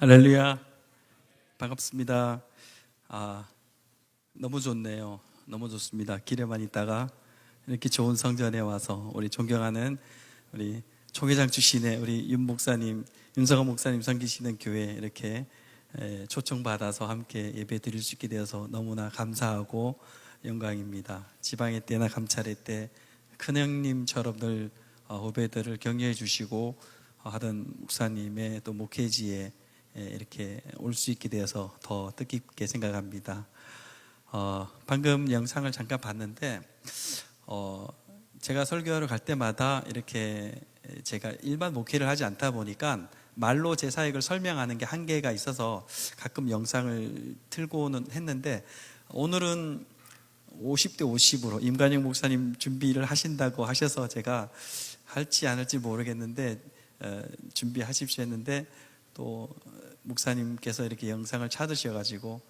할렐루야. 반갑습니다. 너무 좋네요. 너무 좋습니다. 길에만 있다가 이렇게 좋은 성전에 와서 우리 존경하는 우리 총회장 출신의 우리 윤 목사님, 윤성호 목사님 섬기시는 교회에 이렇게 초청받아서 함께 예배 드릴 수 있게 되어서 너무나 감사하고 영광입니다. 지방의 때나 감찰의 때 큰형님처럼 늘 후배들을 격려해 주시고 하던 목사님의 또 목회지에 이렇게 올 수 있게 되어서 더 뜻깊게 생각합니다. 방금 영상을 잠깐 봤는데 제가 설교하러 갈 때마다 이렇게 제가 일반 목회를 하지 않다 보니까 말로 제 사역을 설명하는 게 한계가 있어서 가끔 영상을 틀고는 했는데, 오늘은 50대 50으로 임관영 목사님 준비를 하신다고 하셔서 제가 할지 안 할지 모르겠는데 준비하십시오 했는데, 또 목사님께서 이렇게 영상을 찾으셔가지고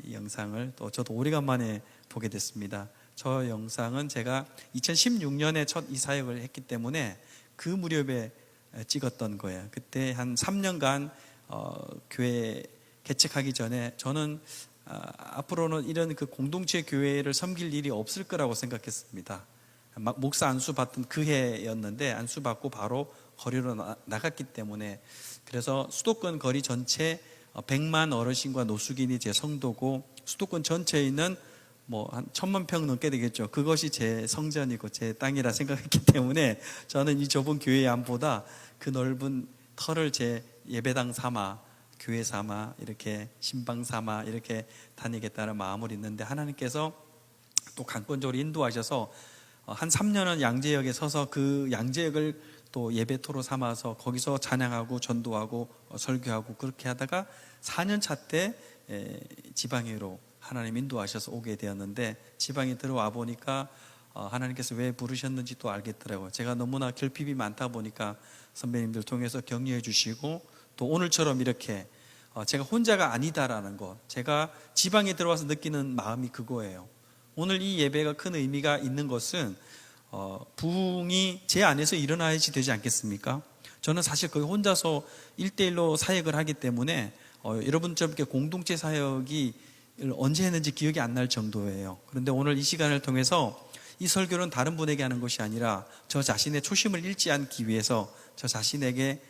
이 영상을 또 저도 오래간만에 보게 됐습니다. 저 영상은 제가 2016년에 첫 이 사역을 했기 때문에 그 무렵에 찍었던 거예요. 그때 한 3년간 교회 개척하기 전에 저는 앞으로는 이런 그 공동체 교회를 섬길 일이 없을 거라고 생각했습니다. 막 목사 안수 받던 그 해였는데 안수 받고 바로 거리로 나갔기 때문에, 그래서 수도권 거리 전체 100만 어르신과 노숙인이 제 성도고, 수도권 전체에 있는 뭐 한 1000만 평 넘게 되겠죠. 그것이 제 성전이고 제 땅이라 생각했기 때문에 저는 이 좁은 교회 안보다 그 넓은 터를 제 예배당 삼아, 교회 삼아, 이렇게 신방 삼아 이렇게 다니겠다는 마음을 있는데, 하나님께서 또 강권적으로 인도하셔서 한 3년은 양재역에 서서 그 양재역을 또 예배토로 삼아서 거기서 찬양하고 전도하고 설교하고 그렇게 하다가 4년 차 때 지방으로 하나님 인도하셔서 오게 되었는데, 지방에 들어와 보니까 하나님께서 왜 부르셨는지 또 알겠더라고요. 제가 너무나 결핍이 많다 보니까 선배님들 통해서 격려해 주시고, 또 오늘처럼 이렇게 제가 혼자가 아니다라는 것, 제가 지방에 들어와서 느끼는 마음이 그거예요. 오늘 이 예배가 큰 의미가 있는 것은 부흥이 제 안에서 일어나야지 되지 않겠습니까? 저는 사실 거의 혼자서 1대1로 사역을 하기 때문에 여러분처럼 이렇게 공동체 사역이 언제 했는지 기억이 안 날 정도예요. 그런데 오늘 이 시간을 통해서 이 설교는 다른 분에게 하는 것이 아니라 저 자신의 초심을 잃지 않기 위해서 저 자신에게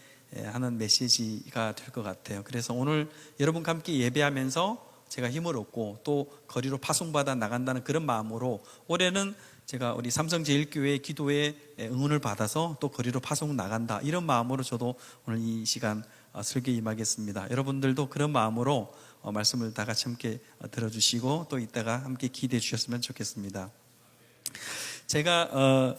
하는 메시지가 될 것 같아요. 그래서 오늘 여러분과 함께 예배하면서 제가 힘을 얻고 또 거리로 파송받아 나간다는 그런 마음으로, 올해는 제가 우리 삼성제일교회 기도에 응원을 받아서 또 거리로 파송 나간다, 이런 마음으로 저도 오늘 이 시간 설교에 임하겠습니다. 여러분들도 그런 마음으로 말씀을 다 같이 함께 들어주시고 또 이따가 함께 기대해 주셨으면 좋겠습니다. 제가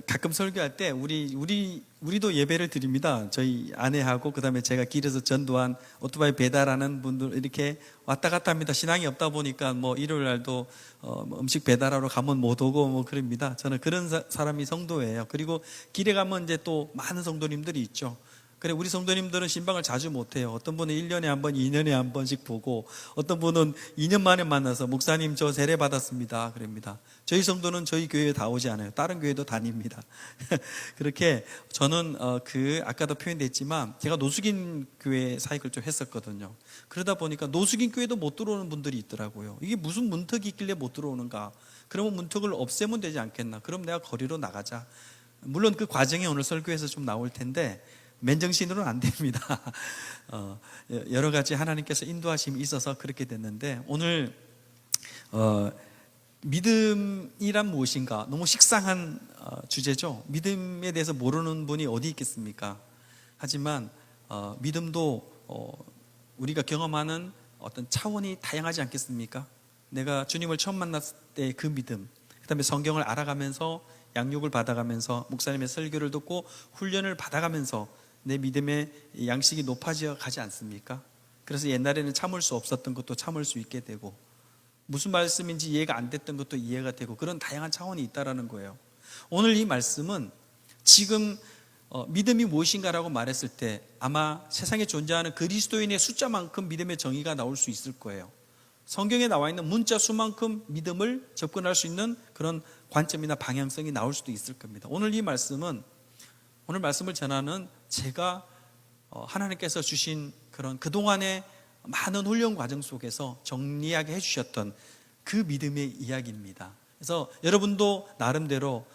가끔 설교할 때 우리도 예배를 드립니다. 저희 아내하고 그다음에 제가 길에서 전도한 오토바이 배달하는 분들 이렇게 왔다 갔다 합니다. 신앙이 없다 보니까 뭐 일요일 날도 음식 배달하러 가면 못 오고 뭐 그럽니다. 저는 그런 사람이 성도예요. 그리고 길에 가면 이제 또 많은 성도님들이 있죠. 그래, 우리 성도님들은 신방을 자주 못해요. 어떤 분은 1년에 한 번, 2년에 한 번씩 보고, 어떤 분은 2년 만에 만나서 목사님 저 세례 받았습니다 그럽니다. 저희 성도는 저희 교회에 다 오지 않아요. 다른 교회도 다닙니다. 그렇게 저는 아까도 표현됐지만 제가 노숙인 교회 사역을 좀 했었거든요. 그러다 보니까 노숙인 교회도 못 들어오는 분들이 있더라고요. 이게 무슨 문턱이 있길래 못 들어오는가? 그러면 문턱을 없애면 되지 않겠나? 그럼 내가 거리로 나가자. 물론 그 과정이 오늘 설교에서 좀 나올 텐데 맨정신으로는 안 됩니다. 여러 가지 하나님께서 인도하심이 있어서 그렇게 됐는데, 오늘 믿음이란 무엇인가, 너무 식상한 주제죠. 믿음에 대해서 모르는 분이 어디 있겠습니까? 하지만 믿음도 우리가 경험하는 어떤 차원이 다양하지 않겠습니까? 내가 주님을 처음 만났을 때 그 믿음, 그 다음에 성경을 알아가면서 양육을 받아가면서 목사님의 설교를 듣고 훈련을 받아가면서 내 믿음의 양식이 높아져 가지 않습니까? 그래서 옛날에는 참을 수 없었던 것도 참을 수 있게 되고, 무슨 말씀인지 이해가 안 됐던 것도 이해가 되고, 그런 다양한 차원이 있다라는 거예요. 오늘 이 말씀은 지금 믿음이 무엇인가라고 말했을 때 아마 세상에 존재하는 그리스도인의 숫자만큼 믿음의 정의가 나올 수 있을 거예요. 성경에 나와 있는 문자 수만큼 믿음을 접근할 수 있는 그런 관점이나 방향성이 나올 수도 있을 겁니다. 오늘 말씀을 전하는 제가 하나님께서 주신 그런 그동안의 많은 훈련 과정 속에서 정리하게 해주셨던 그 믿음의 이야기입니다. 그래서 여러분도 나름대로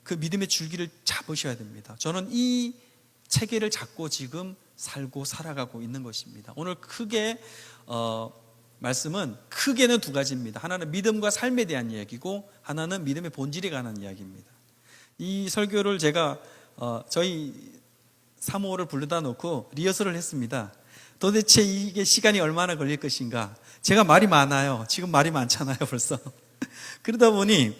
그 믿음의 줄기를 잡으셔야 됩니다. 저는 이 체계를 잡고 지금 살고 살아가고 있는 것입니다. 오늘 크게 말씀은 크게는 두 가지입니다. 하나는 믿음과 삶에 대한 이야기고, 하나는 믿음의 본질에 관한 이야기입니다. 이 설교를 제가 저희 사모를 불러다 놓고 리허설을 했습니다. 도대체 이게 시간이 얼마나 걸릴 것인가. 제가 말이 많아요. 지금 말이 많잖아요 벌써. 그러다 보니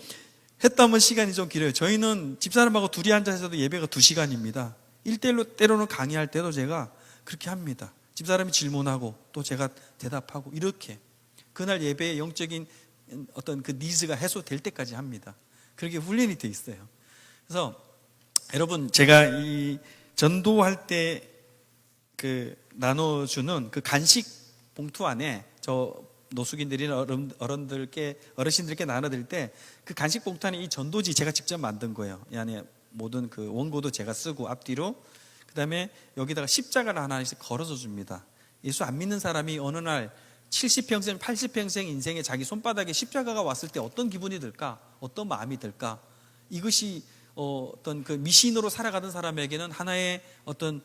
했다면 시간이 좀 길어요. 저희는 집사람하고 둘이 앉아서 도 예배가 2시간입니다 1대1로 때로는 강의할 때도 제가 그렇게 합니다. 집사람이 질문하고 또 제가 대답하고, 이렇게 그날 예배의 영적인 어떤 그 니즈가 해소될 때까지 합니다. 그렇게 훈련이 돼 있어요. 그래서 여러분, 제가 이 전도할 때 그 나눠주는 그 간식 봉투 안에 저 노숙인들이나 어르신들께 나눠드릴 때 그 간식 봉투 안에 이 전도지 제가 직접 만든 거예요. 이 안에 모든 그 원고도 제가 쓰고 앞뒤로, 그 다음에 여기다가 십자가를 하나씩 걸어서 줍니다. 예수 안 믿는 사람이 어느 날 70평생 80평생 인생에 자기 손바닥에 십자가가 왔을 때 어떤 기분이 들까, 어떤 마음이 들까, 이것이 어떤 그 미신으로 살아가던 사람에게는 하나의 어떤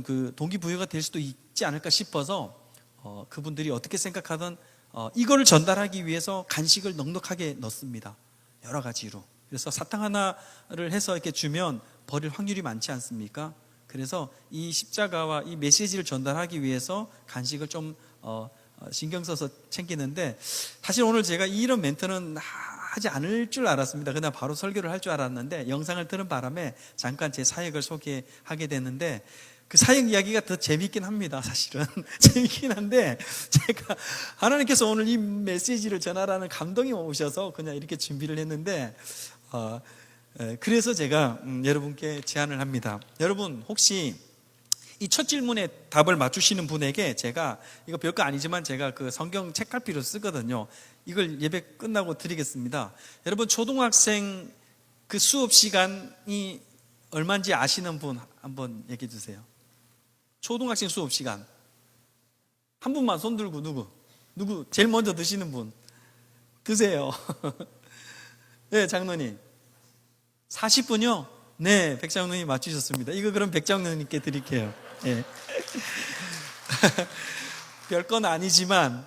그 동기부여가 될 수도 있지 않을까 싶어서 그분들이 어떻게 생각하든 이걸 전달하기 위해서 간식을 넉넉하게 넣습니다. 여러 가지로. 그래서 사탕 하나를 해서 이렇게 주면 버릴 확률이 많지 않습니까? 그래서 이 십자가와 이 메시지를 전달하기 위해서 간식을 좀 신경 써서 챙기는데, 사실 오늘 제가 이런 멘트는 하지 않을 줄 알았습니다. 그냥 바로 설교를 할 줄 알았는데 영상을 들은 바람에 잠깐 제 사역을 소개하게 됐는데, 그 사역 이야기가 더 재밌긴 합니다. 사실은 재밌긴 한데, 제가 하나님께서 오늘 이 메시지를 전하라는 감동이 오셔서 그냥 이렇게 준비를 했는데, 그래서 제가 여러분께 제안을 합니다. 여러분, 혹시 이 첫 질문에 답을 맞추시는 분에게 제가, 이거 별거 아니지만 제가 그 성경 책갈피로 쓰거든요. 이걸 예배 끝나고 드리겠습니다. 여러분, 초등학생 그 수업 시간이 얼마인지 아시는 분 한번 얘기해 주세요. 초등학생 수업 시간 한 분만 손 들고. 누구 제일 먼저 드시는 분 드세요. 네, 장로님 40분이요? 네, 백장로님이 맞추셨습니다. 이거 그럼 백장로님께 드릴게요. 네. 별건 아니지만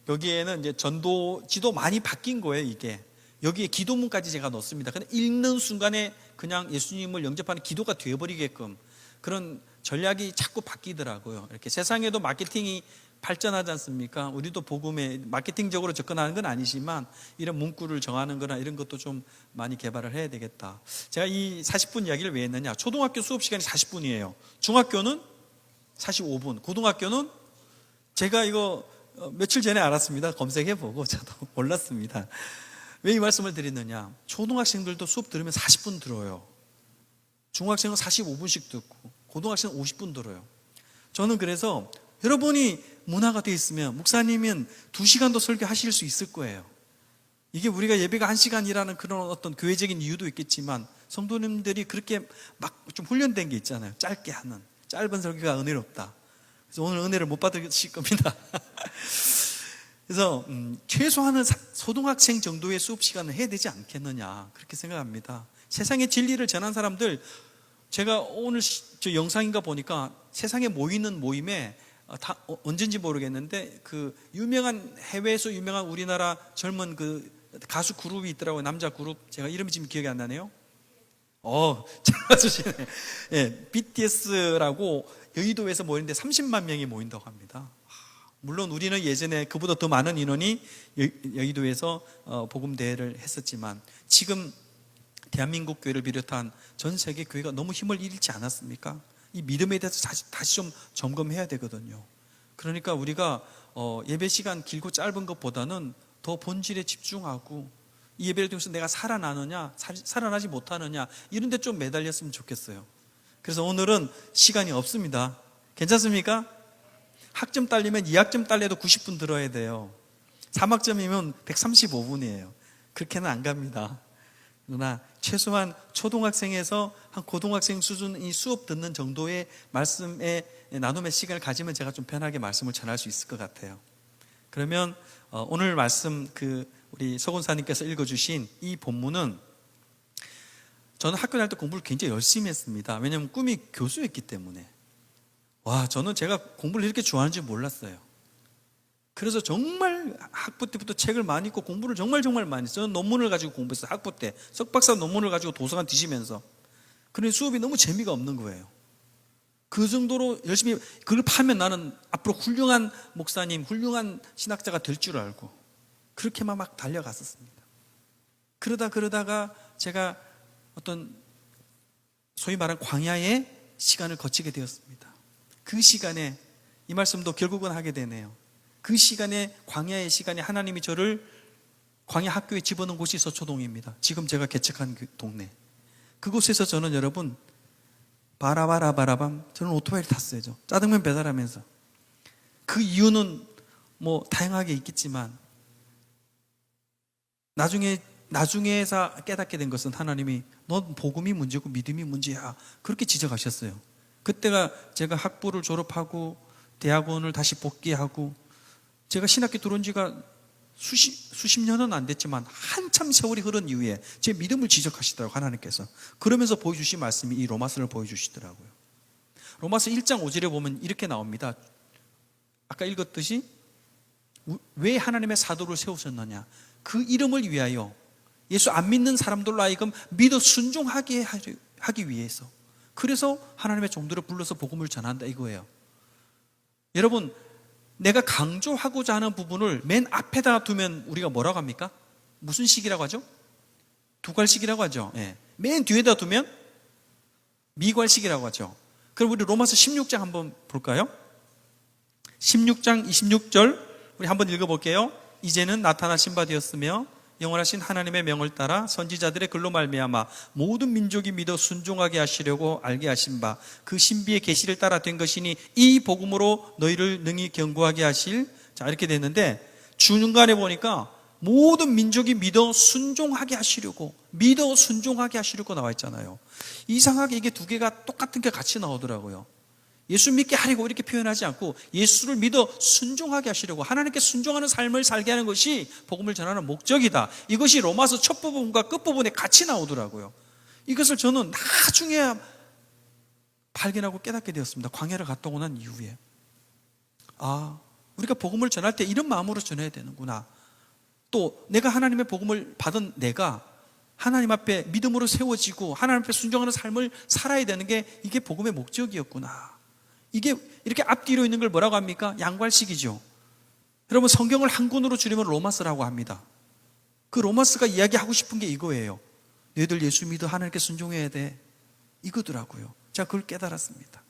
여기에는 이제 전도지도 많이 바뀐 거예요. 이게 여기에 기도문까지 제가 넣습니다. 그냥 읽는 순간에 그냥 예수님을 영접하는 기도가 되어버리게끔 그런 전략이 자꾸 바뀌더라고요. 이렇게 세상에도 마케팅이 발전하지 않습니까? 우리도 복음에 마케팅적으로 접근하는 건 아니지만 이런 문구를 정하는 거나 이런 것도 좀 많이 개발을 해야 되겠다. 제가 이 40분 이야기를 왜 했느냐, 초등학교 수업 시간이 40분이에요 중학교는 45분, 고등학교는 제가 이거 며칠 전에 알았습니다. 검색해보고 저도 몰랐습니다. 왜 이 말씀을 드리느냐, 초등학생들도 수업 들으면 40분 들어요. 중학생은 45분씩 듣고 고등학생은 50분 들어요. 저는 그래서 여러분이 문화가 되어 있으면 목사님은 2시간도 설교하실 수 있을 거예요. 이게 우리가 예배가 1시간이라는 그런 어떤 교회적인 이유도 있겠지만 성도님들이 그렇게 막 좀 훈련된 게 있잖아요. 짧게 하는, 짧은 설교가 은혜롭다. 그래서 오늘 은혜를 못 받으실 겁니다. 그래서 최소한은 초등학생 정도의 수업 시간을 해야 되지 않겠느냐, 그렇게 생각합니다. 세상의 진리를 전한 사람들, 제가 오늘 저 영상인가 보니까 세상에 모이는 모임에 언젠지 모르겠는데 그 유명한, 해외에서 유명한 우리나라 젊은 그 가수 그룹이 있더라고요. 남자 그룹, 제가 이름이 지금 기억이 안 나네요. 잘 맞추시네. 예, BTS라고 여의도에서 모이는데 30만 명이 모인다고 합니다. 물론 우리는 예전에 그보다 더 많은 인원이 여의도에서 복음 대회를 했었지만 지금 대한민국 교회를 비롯한 전 세계 교회가 너무 힘을 잃지 않았습니까? 이 믿음에 대해서 다시 좀 점검해야 되거든요. 그러니까 우리가 예배 시간 길고 짧은 것보다는 더 본질에 집중하고 이 예배를 통해서 내가 살아나느냐 살아나지 못하느냐 이런 데 좀 매달렸으면 좋겠어요. 그래서 오늘은 시간이 없습니다. 괜찮습니까? 학점 딸리면 2학점 딸려도 90분 들어야 돼요. 3학점이면 135분이에요. 그렇게는 안 갑니다. 그러나 최소한 초등학생에서 한 고등학생 수준의 수업 듣는 정도의 말씀의 나눔의 시간을 가지면 제가 좀 편하게 말씀을 전할 수 있을 것 같아요. 그러면 오늘 말씀 우리 서곤사님께서 읽어주신 이 본문은 저는 학교 다닐 때 공부를 굉장히 열심히 했습니다. 왜냐하면 꿈이 교수였기 때문에. 저는 제가 공부를 이렇게 좋아하는지 몰랐어요. 그래서 정말 학부 때부터 책을 많이 읽고 공부를 정말 많이 했어요. 저는 논문을 가지고 공부했어요. 학부 때 석박사 논문을 가지고 도서관 뒤지면서. 그런데 수업이 너무 재미가 없는 거예요. 그 정도로 열심히 그걸 파면 나는 앞으로 훌륭한 목사님, 훌륭한 신학자가 될 줄 알고 그렇게만 막 달려갔었습니다. 그러다가 제가 어떤 소위 말하는 광야의 시간을 거치게 되었습니다. 그 시간에 이 말씀도 결국은 하게 되네요. 그 시간에 광야의 시간에 하나님이 저를 광야 학교에 집어넣은 곳이 서초동입니다. 지금 제가 개척한 그 동네. 그곳에서 저는 여러분 바라밤 저는 오토바이를 탔어요. 짜장면 배달하면서. 그 이유는 뭐 다양하게 있겠지만 나중에서 깨닫게 된 것은 하나님이 넌 복음이 문제고 믿음이 문제야 그렇게 지적하셨어요. 그때가 제가 학부를 졸업하고 대학원을 다시 복귀하고 제가 신학교 들어온 지가 수십 년은 안 됐지만 한참 세월이 흐른 이후에 제 믿음을 지적하시더라고요. 하나님께서. 그러면서 보여주신 말씀이 이 로마서를 보여주시더라고요. 로마서 1장 5절에 보면 이렇게 나옵니다. 아까 읽었듯이 왜 하나님의 사도를 세우셨느냐, 그 이름을 위하여 예수 안 믿는 사람들로 하여금 믿어 순종하게 하기 위해서. 그래서 하나님의 종들을 불러서 복음을 전한다 이거예요. 여러분, 내가 강조하고자 하는 부분을 맨 앞에다 두면 우리가 뭐라고 합니까? 무슨 식이라고 하죠? 두괄식이라고 하죠. 맨 뒤에다 두면 미괄식이라고 하죠. 그럼 우리 로마서 16장 한번 볼까요? 16장 26절 우리 한번 읽어볼게요. 이제는 나타나신 바 되었으며 영원하신 하나님의 명을 따라 선지자들의 글로 말미암아 모든 민족이 믿어 순종하게 하시려고 알게 하신 바 그 신비의 계시를 따라 된 것이니 이 복음으로 너희를 능히 견고하게 하실. 자, 이렇게 됐는데 중간에 보니까 모든 민족이 믿어 순종하게 하시려고 나와 있잖아요. 이상하게 이게 두 개가 똑같은 게 같이 나오더라고요. 예수 믿게 하려고 이렇게 표현하지 않고 예수를 믿어 순종하게 하시려고, 하나님께 순종하는 삶을 살게 하는 것이 복음을 전하는 목적이다. 이것이 로마서 첫 부분과 끝 부분에 같이 나오더라고요. 이것을 저는 나중에 발견하고 깨닫게 되었습니다. 광야를 갔다 오고 난 이후에. 우리가 복음을 전할 때 이런 마음으로 전해야 되는구나. 또 내가 하나님의 복음을 받은 내가 하나님 앞에 믿음으로 세워지고 하나님 앞에 순종하는 삶을 살아야 되는 게 이게 복음의 목적이었구나. 이게 이렇게 앞뒤로 있는 걸 뭐라고 합니까? 양괄식이죠. 여러분, 성경을 한 권으로 줄이면 로마서라고 합니다. 그 로마서가 이야기하고 싶은 게 이거예요. 너희들 예수 믿어 하나님께 순종해야 돼. 이거더라고요. 제가 그걸 깨달았습니다.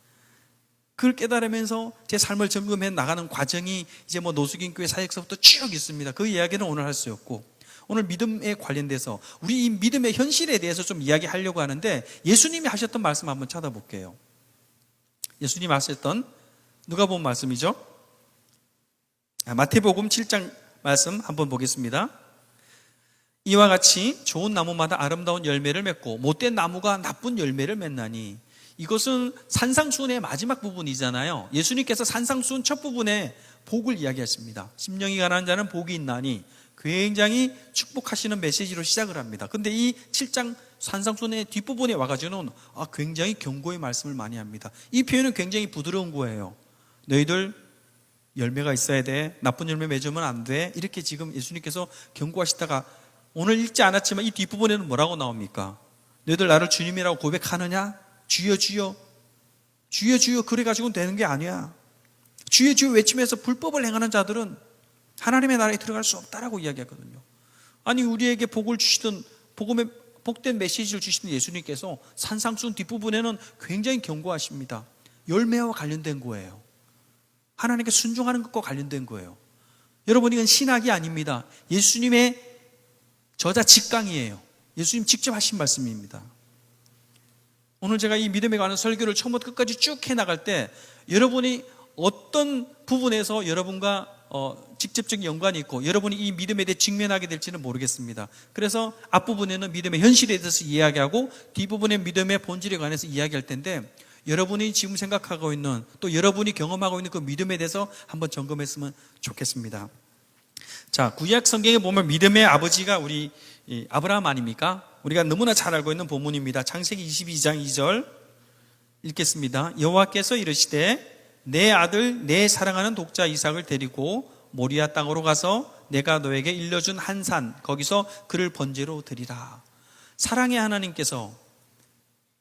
그걸 깨달으면서 제 삶을 점검해 나가는 과정이 이제 노숙인교회 사역서부터 쭉 있습니다. 그 이야기는 오늘 할 수 없고, 오늘 믿음에 관련돼서 우리 이 믿음의 현실에 대해서 좀 이야기하려고 하는데, 예수님이 하셨던 말씀 한번 찾아볼게요. 예수님이 하셨던 누가복음 말씀이죠. 마태복음 7장 말씀 한번 보겠습니다. 이와 같이 좋은 나무마다 아름다운 열매를 맺고 못된 나무가 나쁜 열매를 맺나니, 이것은 산상수훈의 마지막 부분이잖아요. 예수님께서 산상수훈 첫 부분에 복을 이야기하십니다. 심령이 가난한 자는 복이 있나니, 굉장히 축복하시는 메시지로 시작을 합니다. 근데 이 7장 산상수훈의 뒷부분에 와가지고는 굉장히 경고의 말씀을 많이 합니다. 이 표현은 굉장히 부드러운 거예요. 너희들 열매가 있어야 돼. 나쁜 열매 맺으면 안 돼. 이렇게 지금 예수님께서 경고하시다가 오늘 읽지 않았지만 이 뒷부분에는 뭐라고 나옵니까? 너희들 나를 주님이라고 고백하느냐? 주여 주여 주여 주여 그래가지고는 되는 게 아니야. 주여 주여 외치면서 불법을 행하는 자들은 하나님의 나라에 들어갈 수 없다라고 이야기하거든요. 아니, 우리에게 복을 주시던, 복음의 복된 메시지를 주시는 예수님께서 산상수훈 뒷부분에는 굉장히 경고하십니다. 열매와 관련된 거예요. 하나님께 순종하는 것과 관련된 거예요. 여러분, 이건 신학이 아닙니다. 예수님의 저자 직강이에요. 예수님 직접 하신 말씀입니다. 오늘 제가 이 믿음에 관한 설교를 처음부터 끝까지 쭉 해나갈 때 여러분이 어떤 부분에서 여러분과 직접적인 연관이 있고 여러분이 이 믿음에 대해 직면하게 될지는 모르겠습니다. 그래서 앞부분에는 믿음의 현실에 대해서 이야기하고 뒷부분에 믿음의 본질에 관해서 이야기할 텐데 여러분이 지금 생각하고 있는 또 여러분이 경험하고 있는 그 믿음에 대해서 한번 점검했으면 좋겠습니다. 자, 구약 성경에 보면 믿음의 아버지가 우리 아브라함 아닙니까? 우리가 너무나 잘 알고 있는 본문입니다. 창세기 22장 2절 읽겠습니다. 여호와께서 이르시되 내 아들 내 사랑하는 독자 이삭을 데리고 모리아 땅으로 가서 내가 너에게 일러준 한 산 거기서 그를 번제로 드리라. 사랑의 하나님께서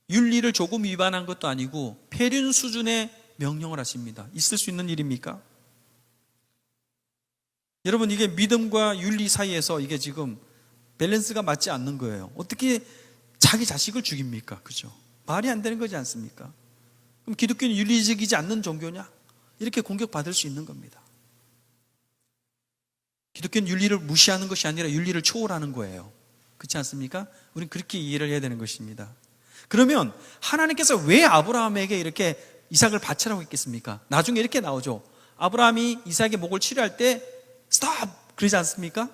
윤리를 조금 위반한 것도 아니고 폐륜 수준의 명령을 하십니다. 있을 수 있는 일입니까? 여러분, 이게 믿음과 윤리 사이에서 이게 지금 밸런스가 맞지 않는 거예요. 어떻게 자기 자식을 죽입니까? 그죠? 말이 안 되는 거지 않습니까? 그럼 기독교는 윤리적이지 않는 종교냐? 이렇게 공격받을 수 있는 겁니다. 기독교는 윤리를 무시하는 것이 아니라 윤리를 초월하는 거예요. 그렇지 않습니까? 우리는 그렇게 이해를 해야 되는 것입니다. 그러면 하나님께서 왜 아브라함에게 이렇게 이삭을 바치라고 했겠습니까? 나중에 이렇게 나오죠. 아브라함이 이삭의 목을 치료할 때 스톱! 그러지 않습니까?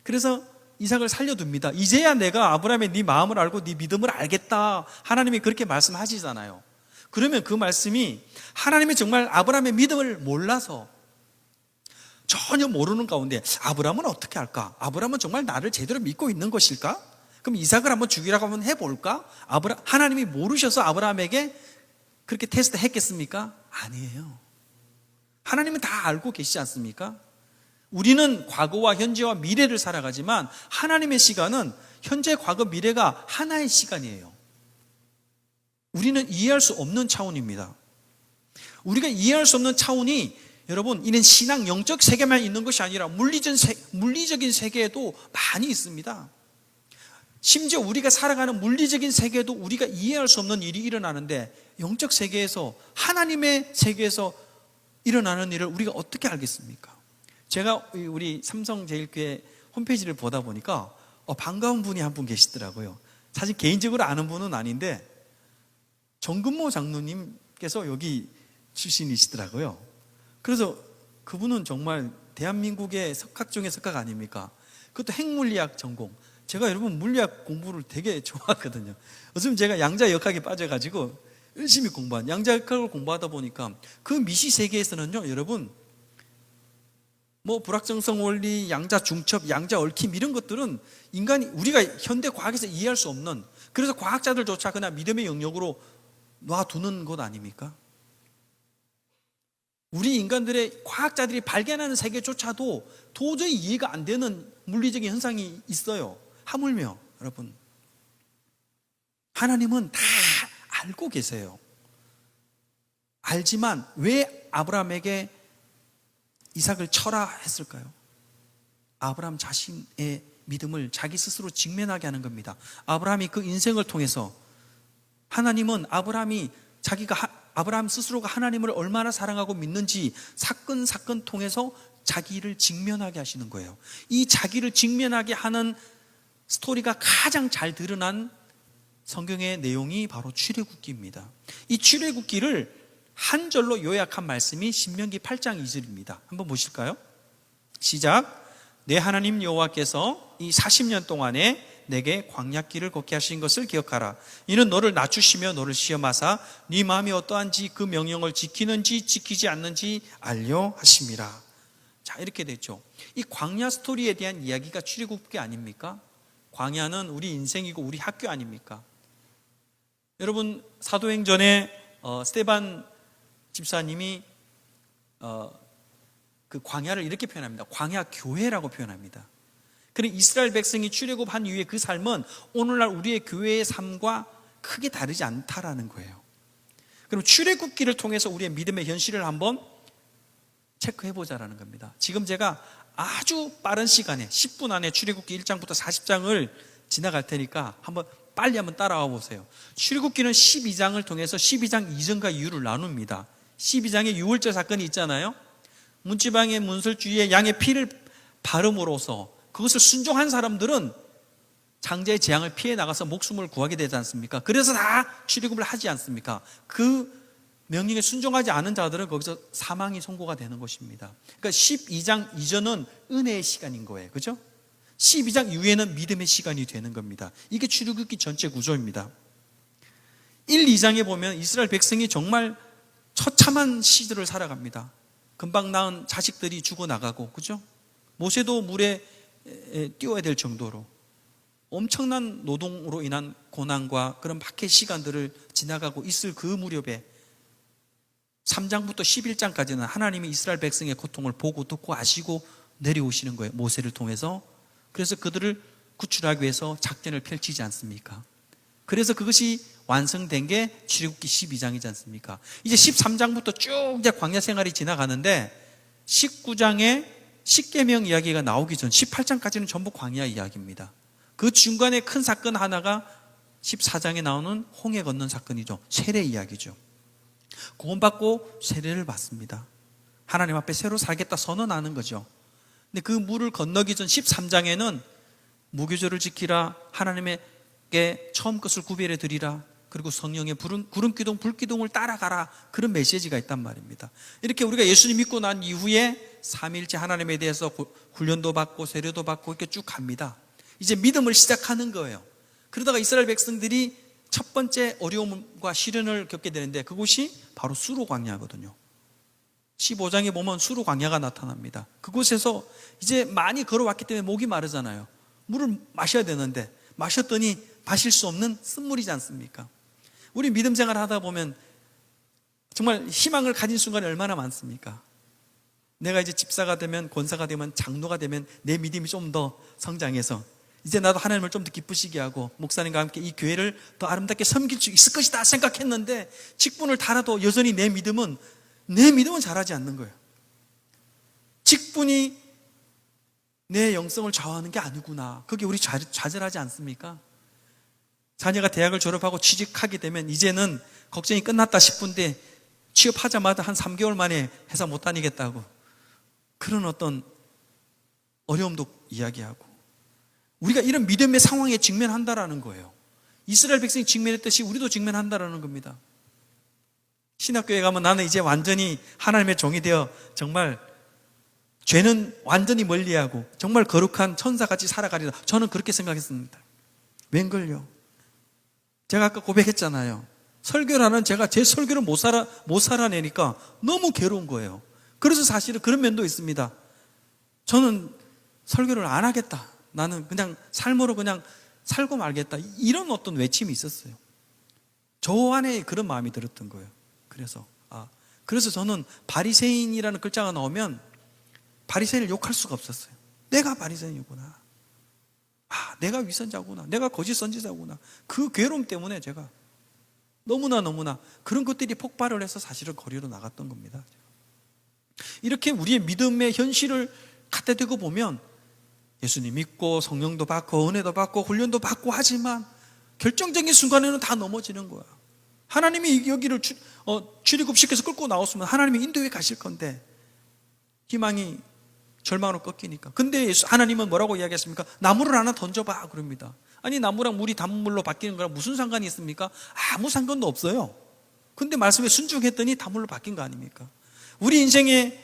그래서 이삭을 살려둡니다. 이제야 내가 아브라함의 네 마음을 알고 네 믿음을 알겠다. 하나님이 그렇게 말씀하시잖아요. 그러면 그 말씀이 하나님이 정말 아브라함의 믿음을 몰라서 전혀 모르는 가운데 아브라함은 어떻게 할까? 아브라함은 정말 나를 제대로 믿고 있는 것일까? 그럼 이삭을 한번 죽이라고 한번 해볼까? 하나님이 모르셔서 아브라함에게 그렇게 테스트 했겠습니까? 아니에요. 하나님은 다 알고 계시지 않습니까? 우리는 과거와 현재와 미래를 살아가지만 하나님의 시간은 현재, 과거, 미래가 하나의 시간이에요. 우리는 이해할 수 없는 차원입니다. 우리가 이해할 수 없는 차원이 여러분, 이는 신앙 영적 세계만 있는 것이 아니라 물리적인 세계에도 많이 있습니다. 심지어 우리가 살아가는 물리적인 세계에도 우리가 이해할 수 없는 일이 일어나는데 영적 세계에서, 하나님의 세계에서 일어나는 일을 우리가 어떻게 알겠습니까? 제가 우리 삼성제일교회 홈페이지를 보다 보니까 반가운 분이 한 분 계시더라고요. 사실 개인적으로 아는 분은 아닌데 정근모 장로님께서 여기 출신이시더라고요. 그래서 그분은 정말 대한민국의 석학 중의 석학 아닙니까? 그것도 핵물리학 전공. 제가 여러분 물리학 공부를 되게 좋아하거든요. 요즘 제가 양자역학에 빠져가지고 열심히 양자역학을 공부하다 보니까 그 미시 세계에서는요, 여러분 불확정성 원리, 양자 중첩, 양자 얽힘 이런 것들은 우리가 현대 과학에서 이해할 수 없는, 그래서 과학자들조차 그냥 믿음의 영역으로 놔두는 것 아닙니까? 우리 인간들의 과학자들이 발견하는 세계조차도 도저히 이해가 안 되는 물리적인 현상이 있어요. 하물며 여러분, 하나님은 다 알고 계세요. 알지만 왜 아브라함에게 이삭을 쳐라 했을까요? 아브라함 자신의 믿음을 자기 스스로 직면하게 하는 겁니다. 아브라함이 그 인생을 통해서 하나님은 아브라함 스스로가 하나님을 얼마나 사랑하고 믿는지 사건 통해서 자기를 직면하게 하시는 거예요. 이 자기를 직면하게 하는 스토리가 가장 잘 드러난 성경의 내용이 바로 출애굽기입니다. 이 출애굽기를 한 절로 요약한 말씀이 신명기 8장 2절입니다. 한번 보실까요? 시작. 내 하나님 여호와께서 이 40년 동안에 내게 광야길을 걷게 하신 것을 기억하라. 이는 너를 낮추시며 너를 시험하사 네 마음이 어떠한지 그 명령을 지키는지 지키지 않는지 알려 하심이라. 자, 이렇게 됐죠. 이 광야 스토리에 대한 이야기가 출애굽기 아닙니까? 광야는 우리 인생이고 우리 학교 아닙니까? 여러분, 사도행전에 스데반 집사님이 그 광야를 이렇게 표현합니다. 광야 교회라고 표현합니다. 그리고 이스라엘 백성이 출애굽한 이후에 그 삶은 오늘날 우리의 교회의 삶과 크게 다르지 않다라는 거예요. 그럼 출애굽기를 통해서 우리의 믿음의 현실을 한번 체크해보자라는 겁니다. 지금 제가 아주 빠른 시간에 10분 안에 출애굽기 1장부터 40장을 지나갈 테니까 빨리 한번 따라와 보세요. 출애굽기는 12장을 통해서 12장 이전과 이후를 나눕니다. 12장에 유월절 사건이 있잖아요. 문지방의 문설주의에 양의 피를 바름으로써 그것을 순종한 사람들은 장자의 재앙을 피해 나가서 목숨을 구하게 되지 않습니까? 그래서 다 출애굽을 하지 않습니까? 그 명령에 순종하지 않은 자들은 거기서 사망이 선고가 되는 것입니다. 그러니까 12장 이전은 은혜의 시간인 거예요. 그죠? 12장 이후에는 믿음의 시간이 되는 겁니다. 이게 출애굽기 전체 구조입니다. 1, 2장에 보면 이스라엘 백성이 정말 처참한 시절을 살아갑니다. 금방 낳은 자식들이 죽어나가고, 그죠? 모세도 물에 뛰어야 될 정도로 엄청난 노동으로 인한 고난과 그런 박해 시간들을 지나가고 있을 그 무렵에 3장부터 11장까지는 하나님이 이스라엘 백성의 고통을 보고 듣고 아시고 내려오시는 거예요. 모세를 통해서. 그래서 그들을 구출하기 위해서 작전을 펼치지 않습니까? 그래서 그것이 완성된 게 출애굽기 12장이지 않습니까? 이제 13장부터 쭉 이제 광야 생활이 지나가는데 19장에 십계명 이야기가 나오기 전 18장까지는 전부 광야 이야기입니다. 그 중간에 큰 사건 하나가 14장에 나오는 홍해 건넌 사건이죠. 세례 이야기죠. 구원받고 세례를 받습니다. 하나님 앞에 새로 살겠다 선언하는 거죠. 근데 그 물을 건너기 전 13장에는 무교절을 지키라, 하나님께 처음 것을 구별해 드리라, 그리고 성령의 구름기둥, 불기둥을 따라가라, 그런 메시지가 있단 말입니다. 이렇게 우리가 예수님 믿고 난 이후에 삼위일체 하나님에 대해서 훈련도 받고 세례도 받고 이렇게 쭉 갑니다. 이제 믿음을 시작하는 거예요. 그러다가 이스라엘 백성들이 첫 번째 어려움과 시련을 겪게 되는데 그곳이 바로 수르 광야거든요. 15장에 보면 수르 광야가 나타납니다. 그곳에서 이제 많이 걸어왔기 때문에 목이 마르잖아요. 물을 마셔야 되는데 마셨더니 마실 수 없는 쓴물이지 않습니까? 우리 믿음 생활 하다 보면 정말 희망을 가진 순간이 얼마나 많습니까? 내가 이제 집사가 되면, 권사가 되면, 장로가 되면 내 믿음이 좀 더 성장해서 이제 나도 하나님을 좀 더 기쁘시게 하고 목사님과 함께 이 교회를 더 아름답게 섬길 수 있을 것이다 생각했는데 직분을 달아도 여전히 내 믿음은 자라지 않는 거예요. 직분이 내 영성을 좌우하는 게 아니구나. 그게 우리 좌절하지 않습니까? 자녀가 대학을 졸업하고 취직하게 되면 이제는 걱정이 끝났다 싶은데 취업하자마자 한 3개월 만에 회사 못 다니겠다고 그런 어떤 어려움도 이야기하고, 우리가 이런 믿음의 상황에 직면한다라는 거예요. 이스라엘 백성이 직면했듯이 우리도 직면한다라는 겁니다. 신학교에 가면 나는 이제 완전히 하나님의 종이 되어 정말 죄는 완전히 멀리하고 정말 거룩한 천사같이 살아가리라, 저는 그렇게 생각했습니다. 웬걸요? 제가 아까 고백했잖아요. 설교라는 제가 제 설교를 못 살아내니까 너무 괴로운 거예요. 그래서 사실은 그런 면도 있습니다. 저는 설교를 안 하겠다, 나는 그냥 삶으로 그냥 살고 말겠다, 이런 어떤 외침이 있었어요. 저 안에 그런 마음이 들었던 거예요. 그래서 저는 바리새인이라는 글자가 나오면 바리새인을 욕할 수가 없었어요. 내가 바리새인이구나, 내가 위선자구나, 내가 거짓 선지자구나. 그 괴로움 때문에 제가 너무나 그런 것들이 폭발을 해서 사실은 거리로 나갔던 겁니다. 이렇게 우리의 믿음의 현실을 갖다 대고 보면 예수님 믿고 성령도 받고 은혜도 받고 훈련도 받고 하지만 결정적인 순간에는 다 넘어지는 거야. 하나님이 여기를 출애굽시켜서 끌고 나왔으면 하나님이 인도에 가실 건데 희망이 절망으로 꺾이니까. 근데 하나님은 뭐라고 이야기했습니까? 나무를 하나 던져봐 그럽니다. 아니, 나무랑 물이 단물로 바뀌는 거랑 무슨 상관이 있습니까? 아무 상관도 없어요. 근데 말씀에 순종했더니 단물로 바뀐 거 아닙니까? 우리 인생에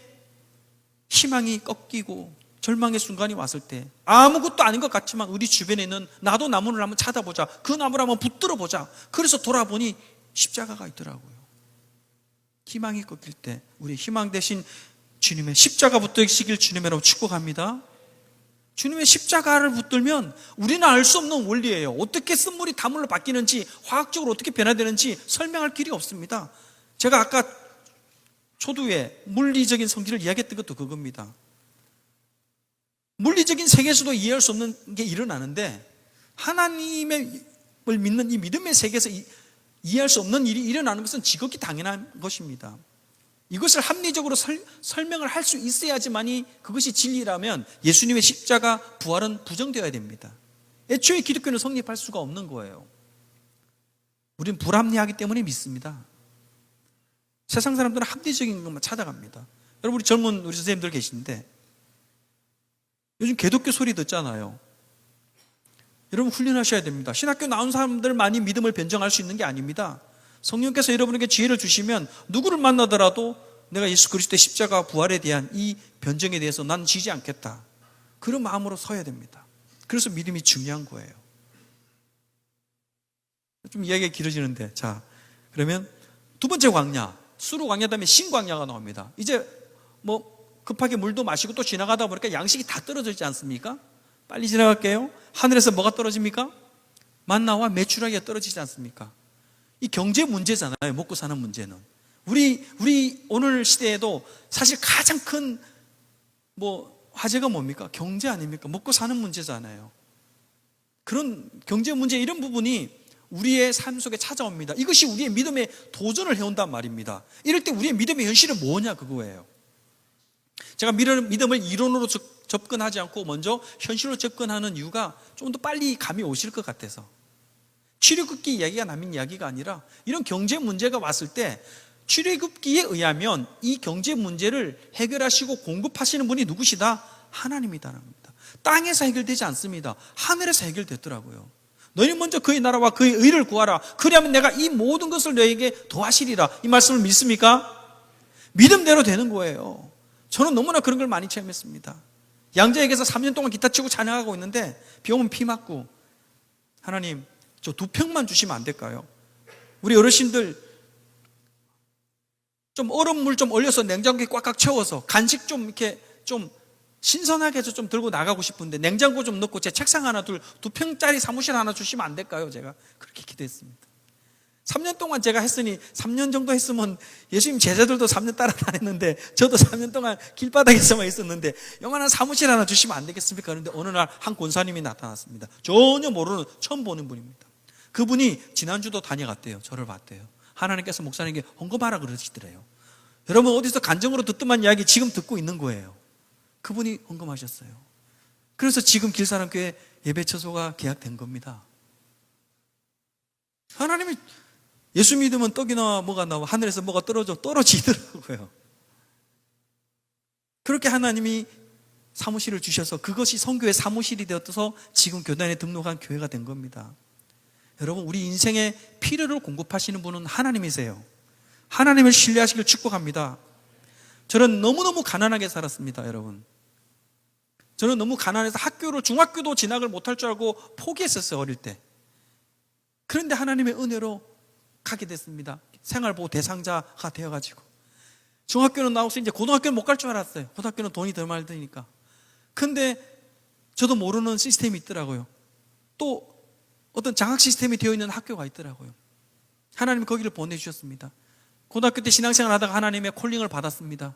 희망이 꺾이고 절망의 순간이 왔을 때 아무것도 아닌 것 같지만 우리 주변에 있는 나도 나무를 한번 찾아보자, 그 나무를 한번 붙들어 보자. 그래서 돌아보니 십자가가 있더라고요. 희망이 꺾일 때 우리 희망 대신 주님의 십자가 붙드시길 주님으로 축복합니다. 주님의 십자가를 붙들면 우리는 알 수 없는 원리예요. 어떻게 쓴물이 단물로 바뀌는지, 화학적으로 어떻게 변화되는지 설명할 길이 없습니다. 제가 아까 초두에 물리적인 성질을 이야기했던 것도 그겁니다. 물리적인 세계에서도 이해할 수 없는 게 일어나는데 하나님을 믿는 이 믿음의 세계에서 이해할 수 없는 일이 일어나는 것은 지극히 당연한 것입니다. 이것을 합리적으로 설명을 할 수 있어야지만이 그것이 진리라면 예수님의 십자가 부활은 부정되어야 됩니다. 애초에 기독교는 성립할 수가 없는 거예요. 우리는 불합리하기 때문에 믿습니다. 세상 사람들은 합리적인 것만 찾아갑니다. 여러분, 우리 젊은 우리 선생님들 계신데 요즘 기독교 소리 듣잖아요. 여러분, 훈련하셔야 됩니다. 신학교 나온 사람들만이 믿음을 변정할 수 있는 게 아닙니다. 성령께서 여러분에게 지혜를 주시면 누구를 만나더라도 내가 예수 그리스도의 십자가 부활에 대한 이 변정에 대해서 난 지지 않겠다, 그런 마음으로 서야 됩니다. 그래서 믿음이 중요한 거예요. 좀 이야기가 길어지는데, 자, 그러면 두 번째 광야, 수르 광야 다음에 신광야가 나옵니다. 이제 뭐 급하게 물도 마시고 또 지나가다 보니까 양식이 다 떨어져 있지 않습니까? 빨리 지나갈게요. 하늘에서 뭐가 떨어집니까? 만나와 메추라기가 떨어지지 않습니까? 이 경제 문제잖아요. 먹고 사는 문제는. 우리 오늘 시대에도 사실 가장 큰 화제가 뭡니까? 경제 아닙니까? 먹고 사는 문제잖아요. 그런 경제 문제, 이런 부분이 우리의 삶 속에 찾아옵니다. 이것이 우리의 믿음에 도전을 해온단 말입니다. 이럴 때 우리의 믿음의 현실은 뭐냐, 그거예요. 제가 믿음을 이론으로 접근하지 않고 먼저 현실로 접근하는 이유가 좀 더 빨리 감이 오실 것 같아서. 출애굽기 이야기가 남인 이야기가 아니라 이런 경제 문제가 왔을 때 출애굽기에 의하면 이 경제 문제를 해결하시고 공급하시는 분이 누구시다? 하나님이다라는 겁니다. 땅에서 해결되지 않습니다. 하늘에서 해결됐더라고요. 너희는 먼저 그의 나라와 그의 의를 구하라. 그리하면 내가 이 모든 것을 너에게 더하시리라. 이 말씀을 믿습니까? 믿음대로 되는 거예요. 저는 너무나 그런 걸 많이 체험했습니다. 양자에게서 3년 동안 기타 치고 찬양하고 있는데 비 오면 피 맞고, 하나님 저 2평만 주시면 안 될까요? 우리 어르신들 좀 얼음물 좀 얼려서 냉장고에 꽉꽉 채워서 간식 좀 이렇게 좀 신선하게 해서 좀 들고 나가고 싶은데 냉장고 좀 넣고 제 책상 하나 2평짜리 사무실 하나 주시면 안 될까요? 제가 그렇게 기도했습니다. 3년 동안 제가 했으니 3년 정도 했으면 예수님 제자들도 3년 따라다녔는데 저도 3년 동안 길바닥에서만 있었는데 요만한 사무실 하나 주시면 안 되겠습니까? 그런데 어느 날 한 권사님이 나타났습니다. 전혀 모르는, 처음 보는 분입니다. 그분이 지난주도 다녀갔대요. 저를 봤대요. 하나님께서 목사님에게 헌금하라 그러시더래요. 여러분 어디서 간정으로 듣더만 이야기 지금 듣고 있는 거예요. 그분이 헌금하셨어요. 그래서 지금 길사람교회 예배처소가 계약된 겁니다. 하나님이 예수 믿으면 떡이나 뭐가 나와, 하늘에서 뭐가 떨어지더라고요. 그렇게 하나님이 사무실을 주셔서 그것이 선교의 사무실이 되어서 지금 교단에 등록한 교회가 된 겁니다. 여러분, 우리 인생의 필요를 공급하시는 분은 하나님이세요. 하나님을 신뢰하시길 축복합니다. 저는 너무너무 가난하게 살았습니다, 여러분. 저는 너무 가난해서 중학교도 진학을 못할 줄 알고 포기했었어요, 어릴 때. 그런데 하나님의 은혜로 가게 됐습니다. 생활보호 대상자가 되어가지고. 중학교는 나오고 이제 고등학교는 못 갈 줄 알았어요. 고등학교는 돈이 더 많이 드니까. 근데 저도 모르는 시스템이 있더라고요. 또 어떤 장학 시스템이 되어 있는 학교가 있더라고요. 하나님이 거기를 보내주셨습니다. 고등학교 때 신앙생활 하다가 하나님의 콜링을 받았습니다.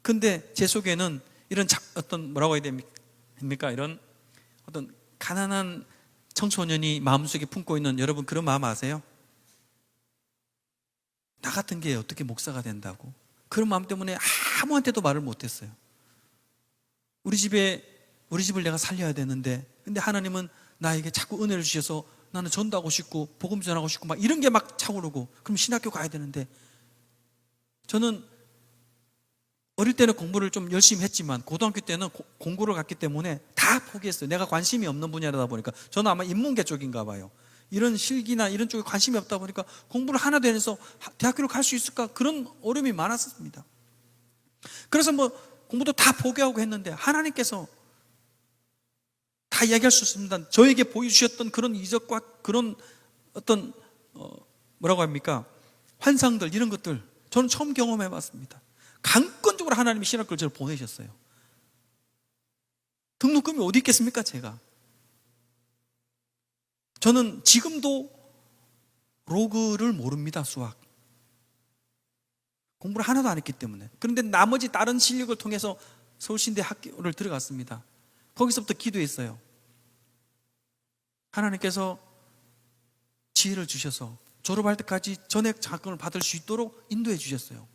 근데 제 속에는 이런 어떤 뭐라고 해야 됩니까? 이런 어떤 가난한 청소년이 마음속에 품고 있는, 여러분 그런 마음 아세요? 나 같은 게 어떻게 목사가 된다고? 그런 마음 때문에 아무한테도 말을 못했어요. 우리 집을 내가 살려야 되는데, 근데 하나님은 나에게 자꾸 은혜를 주셔서 나는 전도하고 싶고 복음 전하고 싶고 막 이런 게 막 차오르고, 그럼 신학교 가야 되는데, 저는 어릴 때는 공부를 좀 열심히 했지만 고등학교 때는 공부를 갔기 때문에 다 포기했어요. 내가 관심이 없는 분야다 보니까. 저는 아마 인문계 쪽인가 봐요. 이런 실기나 이런 쪽에 관심이 없다 보니까 공부를 하나도 안 해서 대학교를 갈 수 있을까, 그런 어려움이 많았습니다. 그래서 공부도 다 포기하고 했는데 하나님께서 다 이야기할 수 있습니다. 저에게 보여주셨던 그런 이적과 그런 어떤 뭐라고 합니까? 환상들, 이런 것들 저는 처음 경험해 봤습니다. 강권적으로 하나님이 신학교를 저를 보내셨어요. 등록금이 어디 있겠습니까, 제가? 저는 지금도 로그를 모릅니다, 수학. 공부를 하나도 안 했기 때문에. 그런데 나머지 다른 실력을 통해서 서울신대 학교를 들어갔습니다. 거기서부터 기도했어요. 하나님께서 지혜를 주셔서 졸업할 때까지 전액 장학금을 받을 수 있도록 인도해 주셨어요.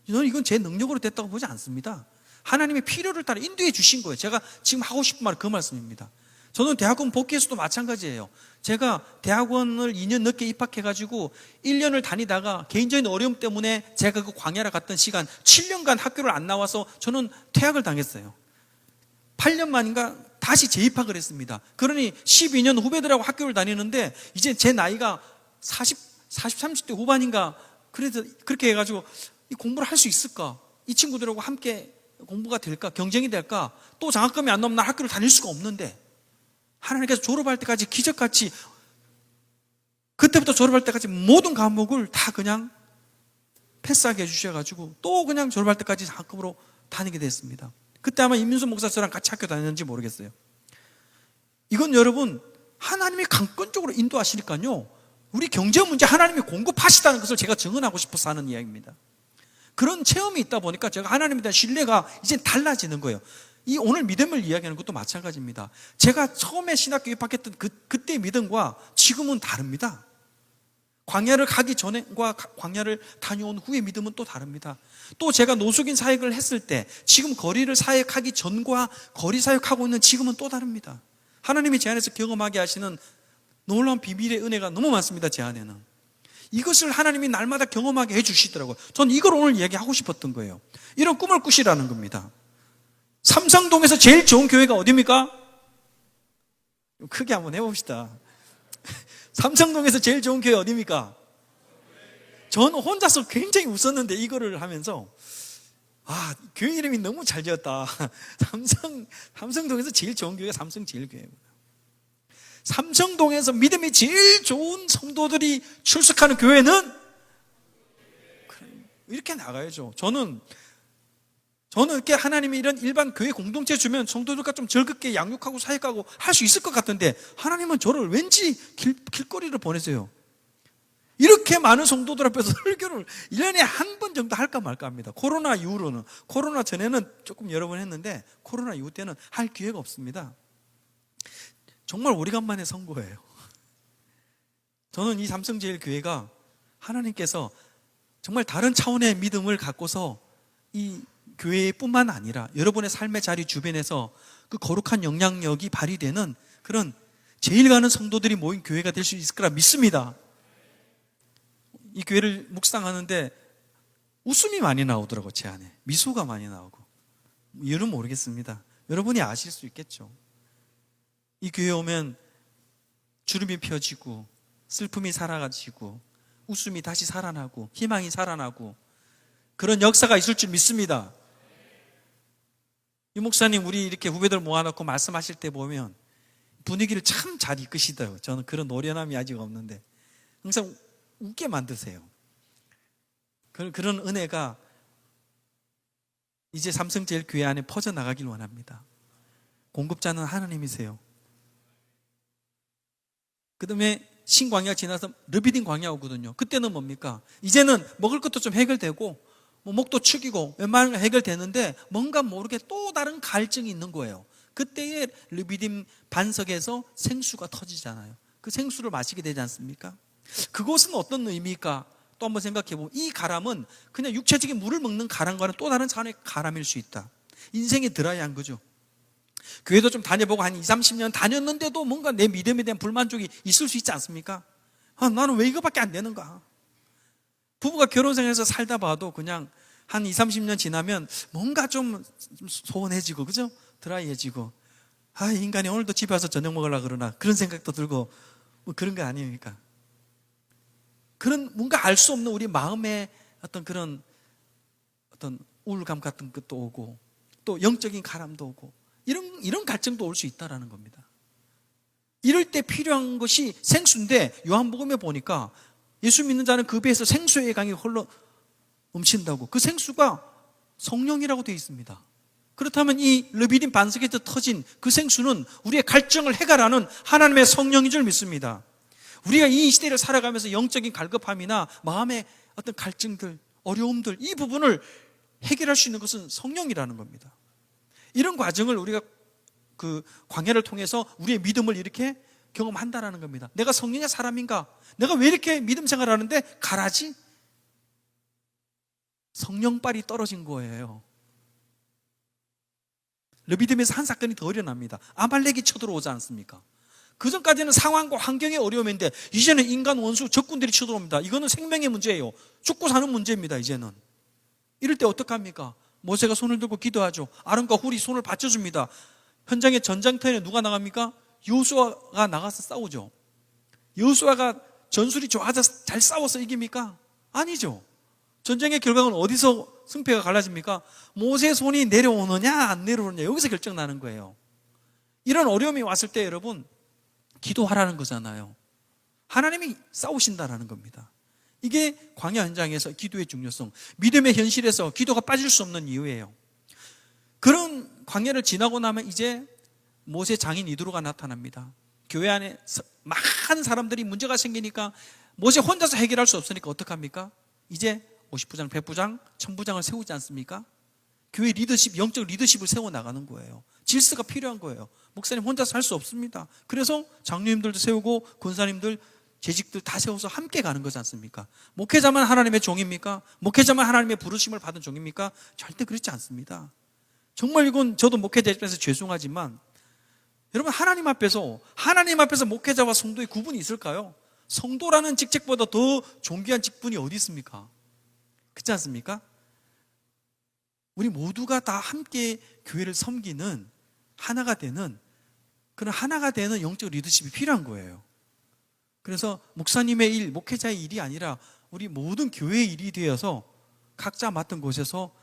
저는 이건 제 능력으로 됐다고 보지 않습니다. 하나님의 필요를 따라 인도해 주신 거예요. 제가 지금 하고 싶은 말 그 말씀입니다. 저는 대학원 복귀에서도 마찬가지예요. 제가 대학원을 2년 늦게 입학해가지고 1년을 다니다가 개인적인 어려움 때문에 제가 그 광야를 갔던 시간 7년간 학교를 안 나와서 저는 퇴학을 당했어요. 8년 만인가 다시 재입학을 했습니다. 그러니 12년 후배들하고 학교를 다니는데 이제 제 나이가 40, 30대 후반인가 그래도 그렇게 해가지고 이 공부를 할 수 있을까? 이 친구들하고 함께 공부가 될까? 경쟁이 될까? 또 장학금이 안 나오면 나 학교를 다닐 수가 없는데 하나님께서 졸업할 때까지 기적같이 그때부터 졸업할 때까지 모든 과목을 다 그냥 패스하게 해주셔가지고 또 그냥 졸업할 때까지 장학금으로 다니게 됐습니다. 그때 아마 임민수 목사 저랑 같이 학교 다녔는지 모르겠어요. 이건 여러분 하나님이 강권적으로 인도하시니까요, 우리 경제 문제 하나님이 공급하시다는 것을 제가 증언하고 싶어서 하는 이야기입니다. 그런 체험이 있다 보니까 제가 하나님에 대한 신뢰가 이제 달라지는 거예요. 이 오늘 믿음을 이야기하는 것도 마찬가지입니다. 제가 처음에 신학교 입학했던 그때의 믿음과 지금은 다릅니다. 광야를 가기 전과 광야를 다녀온 후의 믿음은 또 다릅니다. 또 제가 노숙인 사역을 했을 때 지금 거리를 사역하기 전과 거리 사역하고 있는 지금은 또 다릅니다. 하나님이 제 안에서 경험하게 하시는 놀라운 비밀의 은혜가 너무 많습니다. 제 안에는 이것을 하나님이 날마다 경험하게 해주시더라고요. 저는 이걸 오늘 이야기하고 싶었던 거예요. 이런 꿈을 꾸시라는 겁니다. 삼성동에서 제일 좋은 교회가 어디입니까? 크게 한번 해봅시다. 삼성동에서 제일 좋은 교회 어디입니까? 저는 혼자서 굉장히 웃었는데 이거를 하면서 교회 이름이 너무 잘 지었다. 삼성동에서 제일 좋은 교회가 삼성제일교회입니다. 삼성동에서 믿음이 제일 좋은 성도들이 출석하는 교회는 이렇게 나가야죠. 저는 이렇게 하나님이 이런 일반 교회 공동체 주면 성도들과 좀 즐겁게 양육하고 사역하고 할 수 있을 것 같은데 하나님은 저를 왠지 길거리를 보내세요. 이렇게 많은 성도들 앞에서 설교를 1년에 한 번 정도 할까 말까 합니다. 코로나 이후로는. 코로나 전에는 조금 여러 번 했는데 코로나 이후 때는 할 기회가 없습니다. 정말 오래간만에 선거예요. 저는 이 삼성제일교회가 하나님께서 정말 다른 차원의 믿음을 갖고서 이 교회뿐만 아니라 여러분의 삶의 자리 주변에서 그 거룩한 영향력이 발휘되는 그런 제일 가는 성도들이 모인 교회가 될 수 있을 거라 믿습니다. 이 교회를 묵상하는데 웃음이 많이 나오더라고요. 제 안에 미소가 많이 나오고. 이유는 모르겠습니다. 여러분이 아실 수 있겠죠. 이 교회에 오면 주름이 펴지고 슬픔이 사라지고 웃음이 다시 살아나고 희망이 살아나고 그런 역사가 있을 줄 믿습니다. 유 목사님 우리 이렇게 후배들 모아놓고 말씀하실 때 보면 분위기를 참 잘 이끄시더라고요. 저는 그런 노련함이 아직 없는데 항상 웃게 만드세요. 그런 은혜가 이제 삼성제일교회 안에 퍼져나가길 원합니다. 공급자는 하나님이세요. 그 다음에 신광야 지나서 르비딘 광야 오거든요. 그때는 뭡니까? 이제는 먹을 것도 좀 해결되고 목도 축이고 웬만한 거 해결되는데 뭔가 모르게 또 다른 갈증이 있는 거예요. 그때의 르비딤 반석에서 생수가 터지잖아요. 그 생수를 마시게 되지 않습니까? 그것은 어떤 의미일까? 또 한번 생각해보면 이 가람은 그냥 육체적인 물을 먹는 가람과는 또 다른 차원의 가람일 수 있다. 인생이 드라이한 거죠. 교회도 좀 다녀보고 한 20, 30년 다녔는데도 뭔가 내 믿음에 대한 불만족이 있을 수 있지 않습니까? 나는 왜 이거밖에 안 되는가? 부부가 결혼생활에서 살다 봐도 그냥 한 20, 30년 지나면 뭔가 좀 소원해지고, 그죠? 드라이해지고, 인간이 오늘도 집에 와서 저녁 먹으려고 그러나, 그런 생각도 들고, 뭐 그런 거 아닙니까? 그런 뭔가 알 수 없는 우리 마음의 어떤 그런 어떤 우울감 같은 것도 오고, 또 영적인 가람도 오고, 이런 갈증도 올 수 있다라는 겁니다. 이럴 때 필요한 것이 생수인데, 요한복음에 보니까 예수 믿는 자는 그 배에서 생수의 강이 홀로 넘친다고. 그 생수가 성령이라고 되어 있습니다. 그렇다면 이 르비딤 반석에서 터진 그 생수는 우리의 갈증을 해결하는 하나님의 성령인 줄 믿습니다. 우리가 이 시대를 살아가면서 영적인 갈급함이나 마음의 어떤 갈증들, 어려움들, 이 부분을 해결할 수 있는 것은 성령이라는 겁니다. 이런 과정을 우리가 그 광야를 통해서 우리의 믿음을 이렇게 경험한다라는 겁니다. 내가 성령의 사람인가? 내가 왜 이렇게 믿음 생활하는데 가라지? 성령빨이 떨어진 거예요. 르비딤에서 한 사건이 더 일어납니다. 아말렉이 쳐들어오지 않습니까? 그 전까지는 상황과 환경의 어려움인데 이제는 인간 원수 적군들이 쳐들어옵니다. 이거는 생명의 문제예요. 죽고 사는 문제입니다. 이제는. 이럴 때 어떡합니까? 모세가 손을 들고 기도하죠. 아론과 훌이 손을 받쳐줍니다. 현장의 전장터에 누가 나갑니까? 여호수아가 나가서 싸우죠. 여호수아가 전술이 좋아서 잘 싸워서 이깁니까? 아니죠. 전쟁의 결과는 어디서 승패가 갈라집니까? 모세의 손이 내려오느냐 안 내려오느냐 여기서 결정나는 거예요. 이런 어려움이 왔을 때 여러분 기도하라는 거잖아요. 하나님이 싸우신다라는 겁니다. 이게 광야 현장에서 기도의 중요성, 믿음의 현실에서 기도가 빠질 수 없는 이유예요. 그런 광야를 지나고 나면 이제 모세 장인 이드로가 나타납니다. 교회 안에 많은 사람들이 문제가 생기니까 모세 혼자서 해결할 수 없으니까 어떡합니까? 이제 50부장, 100부장, 1000부장을 세우지 않습니까? 교회 리더십, 영적 리더십을 세워나가는 거예요. 질서가 필요한 거예요. 목사님 혼자서 할 수 없습니다. 그래서 장로님들도 세우고 권사님들, 재직들 다 세워서 함께 가는 거지 않습니까? 목회자만 하나님의 종입니까? 목회자만 하나님의 부르심을 받은 종입니까? 절대 그렇지 않습니다. 정말 이건 저도 목회자 입장에서 죄송하지만 여러분 하나님 앞에서 목회자와 성도의 구분이 있을까요? 성도라는 직책보다 더 존귀한 직분이 어디 있습니까? 그렇지 않습니까? 우리 모두가 다 함께 교회를 섬기는 하나가 되는 그런 하나가 되는 영적 리더십이 필요한 거예요. 그래서 목사님의 일, 목회자의 일이 아니라 우리 모든 교회의 일이 되어서 각자 맡은 곳에서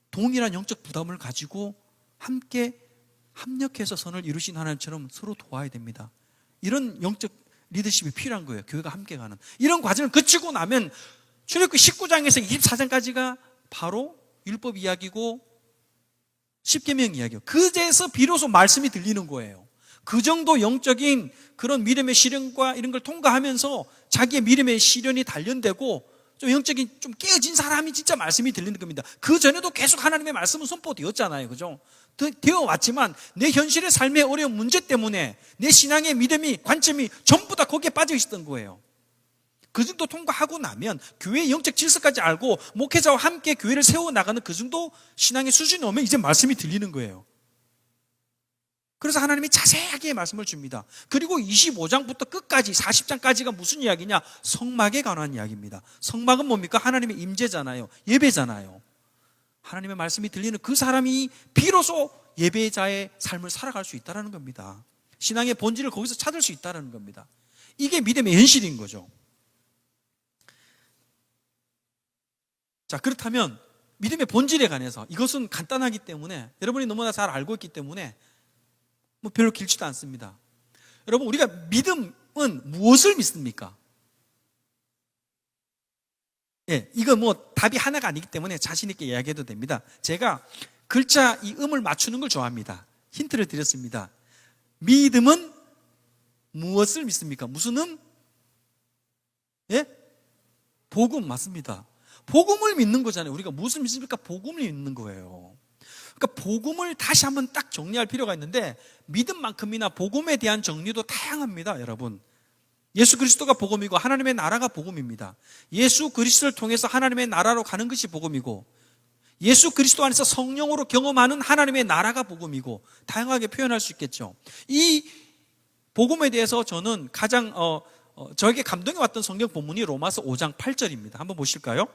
동일한 영적 부담을 가지고 함께 합력해서 선을 이루신 하나님처럼 서로 도와야 됩니다. 이런 영적 리더십이 필요한 거예요. 교회가 함께 가는. 이런 과정을 거치고 나면 출애굽기 19장에서 24장까지가 바로 율법 이야기고 십계명 이야기예요. 그제서 비로소 말씀이 들리는 거예요. 그 정도 영적인 그런 믿음의 시련과 이런 걸 통과하면서 자기의 믿음의 시련이 단련되고 좀 영적인 좀 깨어진 사람이 진짜 말씀이 들리는 겁니다. 그 전에도 계속 하나님의 말씀은 선포되었잖아요. 그죠? 되어 왔지만 내 현실의 삶의 어려운 문제 때문에 내 신앙의 믿음이 관점이 전부 다 거기에 빠져 있었던 거예요. 그 정도 통과하고 나면 교회의 영적 질서까지 알고 목회자와 함께 교회를 세워나가는 그 정도 신앙의 수준이 오면 이제 말씀이 들리는 거예요. 그래서 하나님이 자세하게 말씀을 줍니다. 그리고 25장부터 끝까지 40장까지가 무슨 이야기냐? 성막에 관한 이야기입니다. 성막은 뭡니까? 하나님의 임재잖아요. 예배잖아요. 하나님의 말씀이 들리는 그 사람이 비로소 예배자의 삶을 살아갈 수 있다는 겁니다. 신앙의 본질을 거기서 찾을 수 있다는 겁니다. 이게 믿음의 현실인 거죠. 자, 그렇다면 믿음의 본질에 관해서 이것은 간단하기 때문에 여러분이 너무나 잘 알고 있기 때문에 뭐 별로 길지도 않습니다. 여러분, 우리가 믿음은 무엇을 믿습니까? 예, 이거 뭐 답이 하나가 아니기 때문에 자신 있게 이야기해도 됩니다. 제가 글자 이 음을 맞추는 걸 좋아합니다. 힌트를 드렸습니다. 믿음은 무엇을 믿습니까? 무슨 음? 예? 복음 맞습니다. 복음을 믿는 거잖아요. 우리가 무엇을 믿습니까? 복음을 믿는 거예요. 그러니까 복음을 다시 한번 딱 정리할 필요가 있는데 믿음만큼이나 복음에 대한 정리도 다양합니다. 여러분, 예수 그리스도가 복음이고 하나님의 나라가 복음입니다. 예수 그리스도를 통해서 하나님의 나라로 가는 것이 복음이고 예수 그리스도 안에서 성령으로 경험하는 하나님의 나라가 복음이고 다양하게 표현할 수 있겠죠. 이 복음에 대해서 저는 가장 저에게 감동이 왔던 성경 본문이 로마서 5장 8절입니다. 한번 보실까요?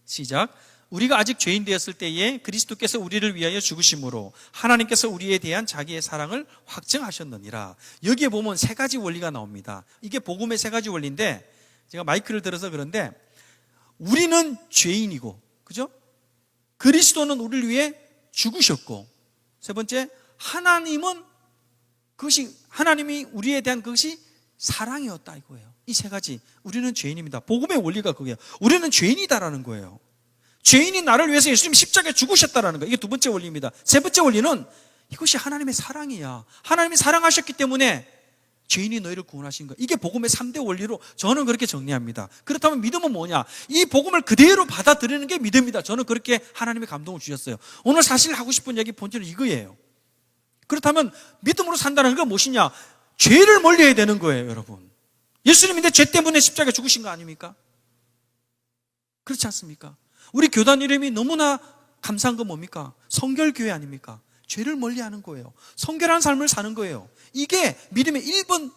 시작. 우리가 아직 죄인 되었을 때에 그리스도께서 우리를 위하여 죽으심으로 하나님께서 우리에 대한 자기의 사랑을 확증하셨느니라. 여기에 보면 세 가지 원리가 나옵니다. 이게 복음의 세 가지 원리인데 제가 마이크를 들어서 그런데 우리는 죄인이고, 그죠? 그리스도는 우리를 위해 죽으셨고, 세 번째, 하나님이 우리에 대한 그것이 사랑이었다 이거예요. 이 세 가지. 우리는 죄인입니다. 복음의 원리가 그게요. 우리는 죄인이다라는 거예요. 죄인이 나를 위해서 예수님이 십자가에 죽으셨다라는 거예요. 이게 두 번째 원리입니다. 세 번째 원리는 이것이 하나님의 사랑이야. 하나님이 사랑하셨기 때문에 죄인이 너희를 구원하신 거야. 이게 복음의 3대 원리로 저는 그렇게 정리합니다. 그렇다면 믿음은 뭐냐? 이 복음을 그대로 받아들이는 게 믿음이다. 저는 그렇게 하나님의 감동을 주셨어요. 오늘 사실 하고 싶은 얘기 본질은 이거예요. 그렇다면 믿음으로 산다는 건 무엇이냐? 죄를 멀리해야 되는 거예요, 여러분. 예수님인데 죄 때문에 십자가에 죽으신 거 아닙니까? 그렇지 않습니까? 우리 교단 이름이 너무나 감사한 건 뭡니까? 성결교회 아닙니까? 죄를 멀리하는 거예요. 성결한 삶을 사는 거예요. 이게 믿음의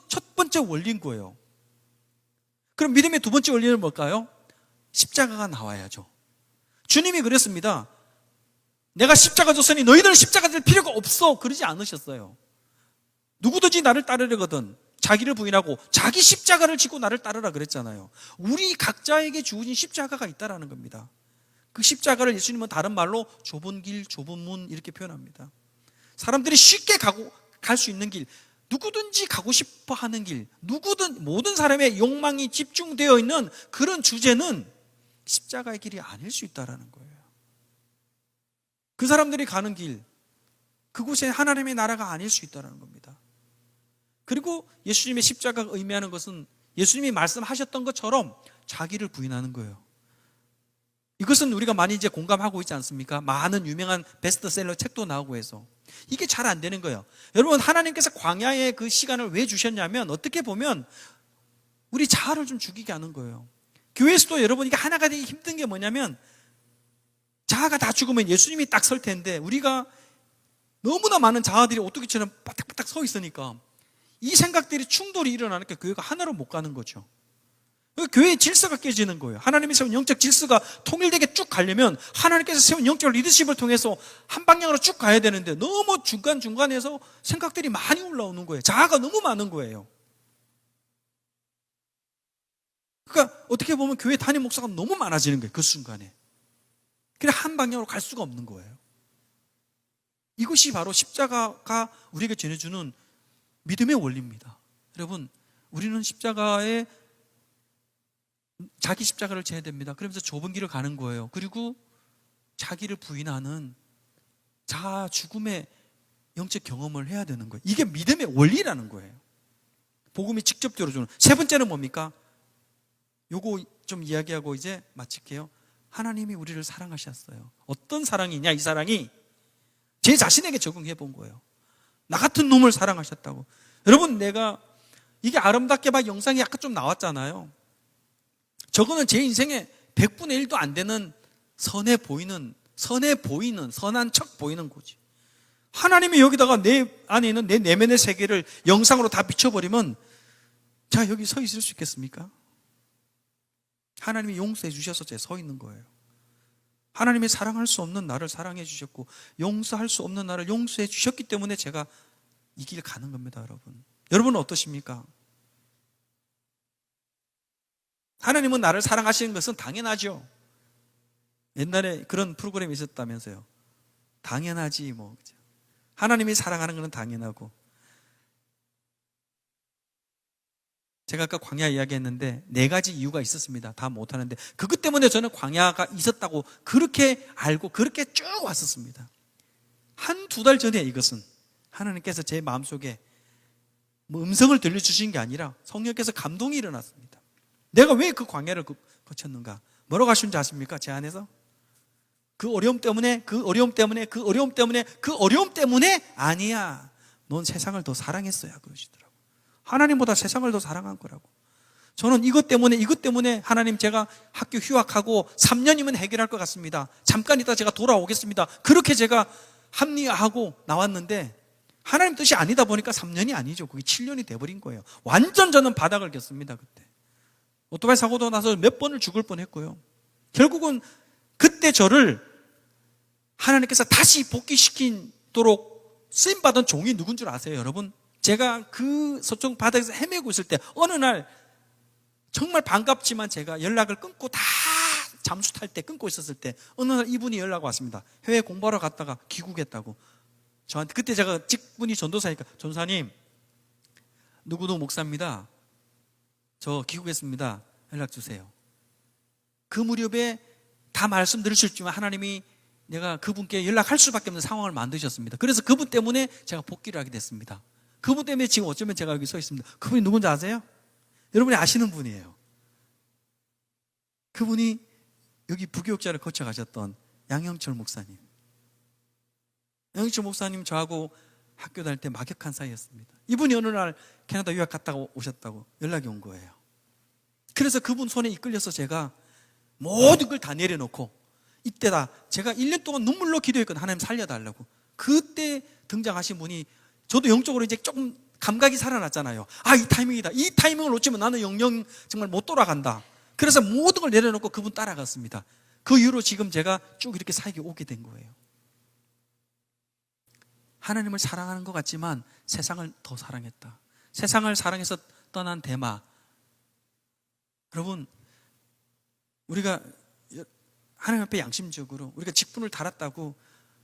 첫 번째 원리인 거예요. 그럼 믿음의 두 번째 원리는 뭘까요? 십자가가 나와야죠. 주님이 그랬습니다. 내가 십자가 졌으니 너희들은 십자가 질 필요가 없어. 그러지 않으셨어요. 누구든지 나를 따르려거든 자기를 부인하고 자기 십자가를 지고 나를 따르라 그랬잖아요. 우리 각자에게 주어진 십자가가 있다라는 겁니다. 그 십자가를 예수님은 다른 말로 좁은 길, 좁은 문 이렇게 표현합니다. 사람들이 쉽게 갈 수 있는 길, 누구든지 가고 싶어 하는 길, 모든 사람의 욕망이 집중되어 있는 그런 주제는 십자가의 길이 아닐 수 있다는 거예요. 그 사람들이 가는 길, 그곳에 하나님의 나라가 아닐 수 있다는 겁니다. 그리고 예수님의 십자가가 의미하는 것은 예수님이 말씀하셨던 것처럼 자기를 부인하는 거예요. 이것은 우리가 많이 이제 공감하고 있지 않습니까? 많은 유명한 베스트셀러 책도 나오고 해서 이게 잘 안 되는 거예요. 여러분, 하나님께서 광야의 그 시간을 왜 주셨냐면 어떻게 보면 우리 자아를 좀 죽이게 하는 거예요. 교회에서도 여러분 이게 하나가 되기 힘든 게 뭐냐면 자아가 다 죽으면 예수님이 딱 설 텐데 우리가 너무나 많은 자아들이 오뚜기처럼 바닥바닥 서 있으니까 이 생각들이 충돌이 일어나니까 교회가 하나로 못 가는 거죠. 교회의 질서가 깨지는 거예요. 하나님이 세운 영적 질서가 통일되게 쭉 가려면 하나님께서 세운 영적 리더십을 통해서 한 방향으로 쭉 가야 되는데 너무 중간중간에서 생각들이 많이 올라오는 거예요. 자아가 너무 많은 거예요. 그러니까 어떻게 보면 교회 담임 목사가 너무 많아지는 거예요. 그 순간에. 그래 한 방향으로 갈 수가 없는 거예요. 이것이 바로 십자가가 우리에게 전해주는 믿음의 원리입니다. 여러분, 우리는 십자가에 자기 십자가를 져야 됩니다. 그러면서 좁은 길을 가는 거예요. 그리고 자기를 부인하는 자아 죽음의 영적 경험을 해야 되는 거예요. 이게 믿음의 원리라는 거예요. 복음이 직접 들어주는. 세 번째는 뭡니까? 요거 좀 이야기하고 이제 마칠게요. 하나님이 우리를 사랑하셨어요. 어떤 사랑이냐? 이 사랑이 제 자신에게 적응해 본 거예요. 나 같은 놈을 사랑하셨다고. 여러분, 내가 이게 아름답게 막 영상이 아까 좀 나왔잖아요. 저거는 제 인생에 100분의 1도 안 되는 선한 척 보이는 거지. 하나님이 여기다가 내 안에 있는 내 내면의 세계를 영상으로 다 비춰버리면 자, 여기 서 있을 수 있겠습니까? 하나님이 용서해 주셔서 제가 서 있는 거예요. 하나님이 사랑할 수 없는 나를 사랑해 주셨고 용서할 수 없는 나를 용서해 주셨기 때문에 제가 이 길 가는 겁니다, 여러분. 여러분은 어떠십니까? 하나님은 나를 사랑하시는 것은 당연하죠. 옛날에 그런 프로그램이 있었다면서요. 당연하지 뭐. 하나님이 사랑하는 것은 당연하고. 제가 아까 광야 이야기했는데 4가지 이유가 있었습니다. 다 못하는데 그것 때문에 저는 광야가 있었다고 그렇게 알고 그렇게 쭉 왔었습니다. 1-2달 전에 이것은 하나님께서 제 마음속에 음성을 들려주신 게 아니라 성령께서 감동이 일어났습니다. 내가 왜 그 광야를 거쳤는가? 뭐라고 하시는지 아십니까? 제 안에서 그 어려움 때문에 아니야, 넌 세상을 더 사랑했어야 그러시더라고요. 하나님보다 세상을 더 사랑한 거라고. 저는 이것 때문에 하나님, 제가 학교 휴학하고 3년이면 해결할 것 같습니다. 잠깐 있다 제가 돌아오겠습니다. 그렇게 제가 합리화하고 나왔는데 하나님 뜻이 아니다 보니까 3년이 아니죠. 그게 7년이 돼버린 거예요. 완전 저는 바닥을 겼습니다. 그때 오토바이 사고도 나서 몇 번을 죽을 뻔했고요. 결국은 그때 저를 하나님께서 다시 복귀시키도록 쓰임받은 종이 누군 줄 아세요, 여러분? 제가 그 서쪽 바닥에서 헤매고 있을 때 어느 날 정말 반갑지만 제가 연락을 끊고 다 잠수 탈 때 끊고 있었을 때 어느 날 이분이 연락 왔습니다. 해외 공부하러 갔다가 귀국했다고. 저한테 그때 제가 직분이 전도사니까, 전도사님 누구누구 목사입니다. 저 귀국했습니다. 연락 주세요. 그 무렵에 다 말씀드릴 수 있지만 하나님이 내가 그분께 연락할 수밖에 없는 상황을 만드셨습니다. 그래서 그분 때문에 제가 복귀를 하게 됐습니다. 그분 때문에 지금 어쩌면 제가 여기 서 있습니다. 그분이 누군지 아세요? 여러분이 아시는 분이에요. 그분이 여기 부교육자를 거쳐 가셨던 양영철 목사님. 양영철 목사님 저하고 학교 다닐 때 막역한 사이였습니다. 이분이 어느 날 캐나다 유학 갔다가 오셨다고 연락이 온 거예요. 그래서 그분 손에 이끌려서 제가 모든 걸 다 내려놓고 이때다 제가 1년 동안 눈물로 기도했거든요. 하나님 살려달라고. 그때 등장하신 분이 저도 영적으로 이제 조금 감각이 살아났잖아요. 아, 이 타이밍이다. 이 타이밍을 놓치면 나는 영영 정말 못 돌아간다. 그래서 모든 걸 내려놓고 그분 따라갔습니다. 그 이후로 지금 제가 쭉 이렇게 사역에 오게 된 거예요. 하나님을 사랑하는 것 같지만 세상을 더 사랑했다. 세상을 사랑해서 떠난 데마. 여러분, 우리가 하나님 앞에 양심적으로 우리가 직분을 달았다고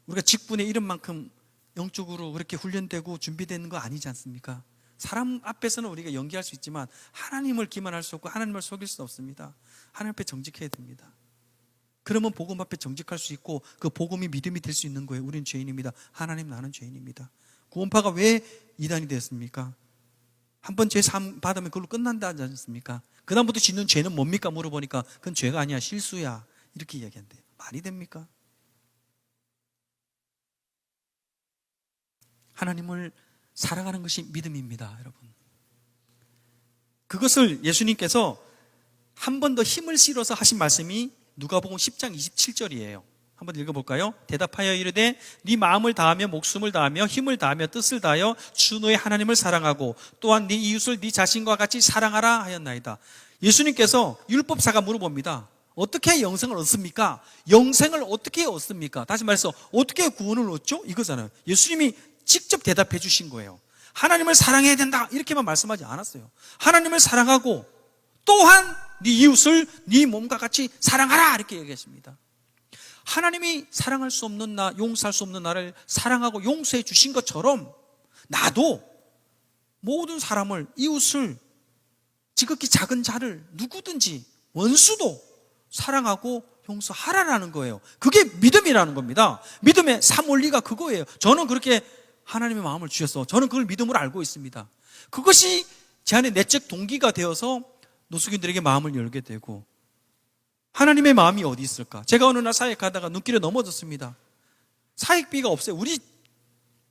우리가 직분에 이런 만큼 영적으로 그렇게 훈련되고 준비되는 거 아니지 않습니까? 사람 앞에서는 우리가 연기할 수 있지만 하나님을 기만할 수 없고 하나님을 속일 수 없습니다. 하나님 앞에 정직해야 됩니다. 그러면 복음 앞에 정직할 수 있고 그 복음이 믿음이 될 수 있는 거예요. 우린 죄인입니다. 하나님, 나는 죄인입니다. 구원파가 왜 이단이 되었습니까? 한 번 죄 사함 받으면 그걸로 끝난다 하지 않습니까? 그 다음부터 짓는 죄는 뭡니까? 물어보니까 그건 죄가 아니야, 실수야, 이렇게 이야기한대요. 말이 됩니까? 하나님을 사랑하는 것이 믿음입니다, 여러분. 그것을 예수님께서 한 번 더 힘을 실어서 하신 말씀이 누가복음 10장 27절이에요. 한번 읽어볼까요? 대답하여 이르되 네 마음을 다하며 목숨을 다하며 힘을 다하며 뜻을 다하여 주 너의 하나님을 사랑하고 또한 네 이웃을 네 자신과 같이 사랑하라 하였나이다. 예수님께서 율법사가 물어봅니다. 어떻게 영생을 얻습니까? 영생을 어떻게 얻습니까? 다시 말해서 어떻게 구원을 얻죠? 이거잖아요. 예수님이 직접 대답해 주신 거예요. 하나님을 사랑해야 된다 이렇게만 말씀하지 않았어요. 하나님을 사랑하고 또한 네 이웃을 네 몸과 같이 사랑하라 이렇게 얘기했습니다. 하나님이 사랑할 수 없는 나, 용서할 수 없는 나를 사랑하고 용서해 주신 것처럼 나도 모든 사람을, 이웃을, 지극히 작은 자를 누구든지 원수도 사랑하고 용서하라라는 거예요. 그게 믿음이라는 겁니다. 믿음의 삼원리가 그거예요. 저는 그렇게 하나님의 마음을 주셔서 저는 그걸 믿음으로 알고 있습니다. 그것이 제 안에 내적 동기가 되어서 노숙인들에게 마음을 열게 되고, 하나님의 마음이 어디 있을까? 제가 어느 날 사역하다가 눈길에 넘어졌습니다. 사역비가 없어요. 우리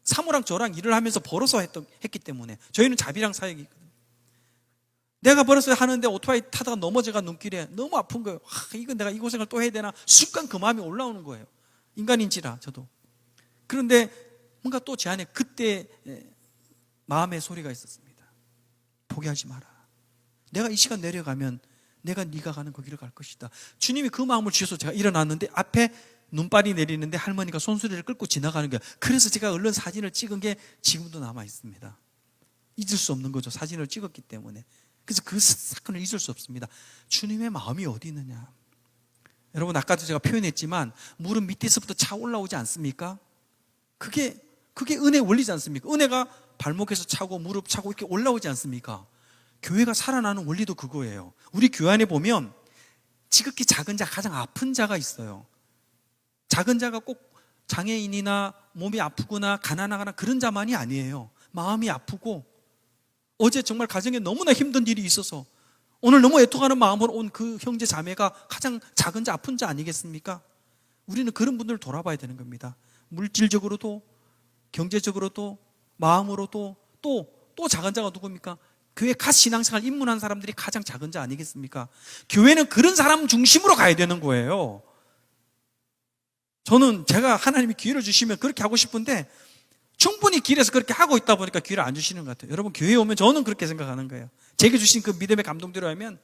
사모랑 저랑 일을 하면서 벌어서 했기 때문에. 저희는 자비랑 사역이거든요. 내가 벌어서 하는데 오토바이 타다가 넘어져가 눈길에 너무 아픈 거예요. 이건 내가 이 고생을 또 해야 되나? 순간 그 마음이 올라오는 거예요. 인간인지라 저도. 그런데 뭔가 또 제 안에 그때 마음의 소리가 있었습니다. 포기하지 마라. 내가 이 시간 내려가면 내가 네가 가는 그 길을 갈 것이다. 주님이 그 마음을 주셔서 제가 일어났는데 앞에 눈발이 내리는데 할머니가 손수레를 끌고 지나가는 거예요. 그래서 제가 얼른 사진을 찍은 게 지금도 남아 있습니다. 잊을 수 없는 거죠. 사진을 찍었기 때문에. 그래서 그 사건을 잊을 수 없습니다. 주님의 마음이 어디 있느냐. 여러분, 아까도 제가 표현했지만 무릎 밑에서부터 차 올라오지 않습니까? 그게 은혜의 원리지 않습니까? 은혜가 발목에서 차고 무릎 차고 이렇게 올라오지 않습니까? 교회가 살아나는 원리도 그거예요. 우리 교회 안에 보면 지극히 작은 자, 가장 아픈 자가 있어요. 작은 자가 꼭 장애인이나 몸이 아프거나 가난하거나 그런 자만이 아니에요. 마음이 아프고 어제 정말 가정에 너무나 힘든 일이 있어서 오늘 너무 애통하는 마음으로 온 그 형제 자매가 가장 작은 자, 아픈 자 아니겠습니까? 우리는 그런 분들을 돌아봐야 되는 겁니다. 물질적으로도 경제적으로도 마음으로도 또 작은 자가 누굽니까? 교회 갓 신앙생활 입문한 사람들이 가장 작은 자 아니겠습니까? 교회는 그런 사람 중심으로 가야 되는 거예요. 저는 제가 하나님이 기회를 주시면 그렇게 하고 싶은데 충분히 길에서 그렇게 하고 있다 보니까 기회를 안 주시는 것 같아요. 여러분, 교회에 오면 저는 그렇게 생각하는 거예요. 제게 주신 그 믿음의 감동대로 하면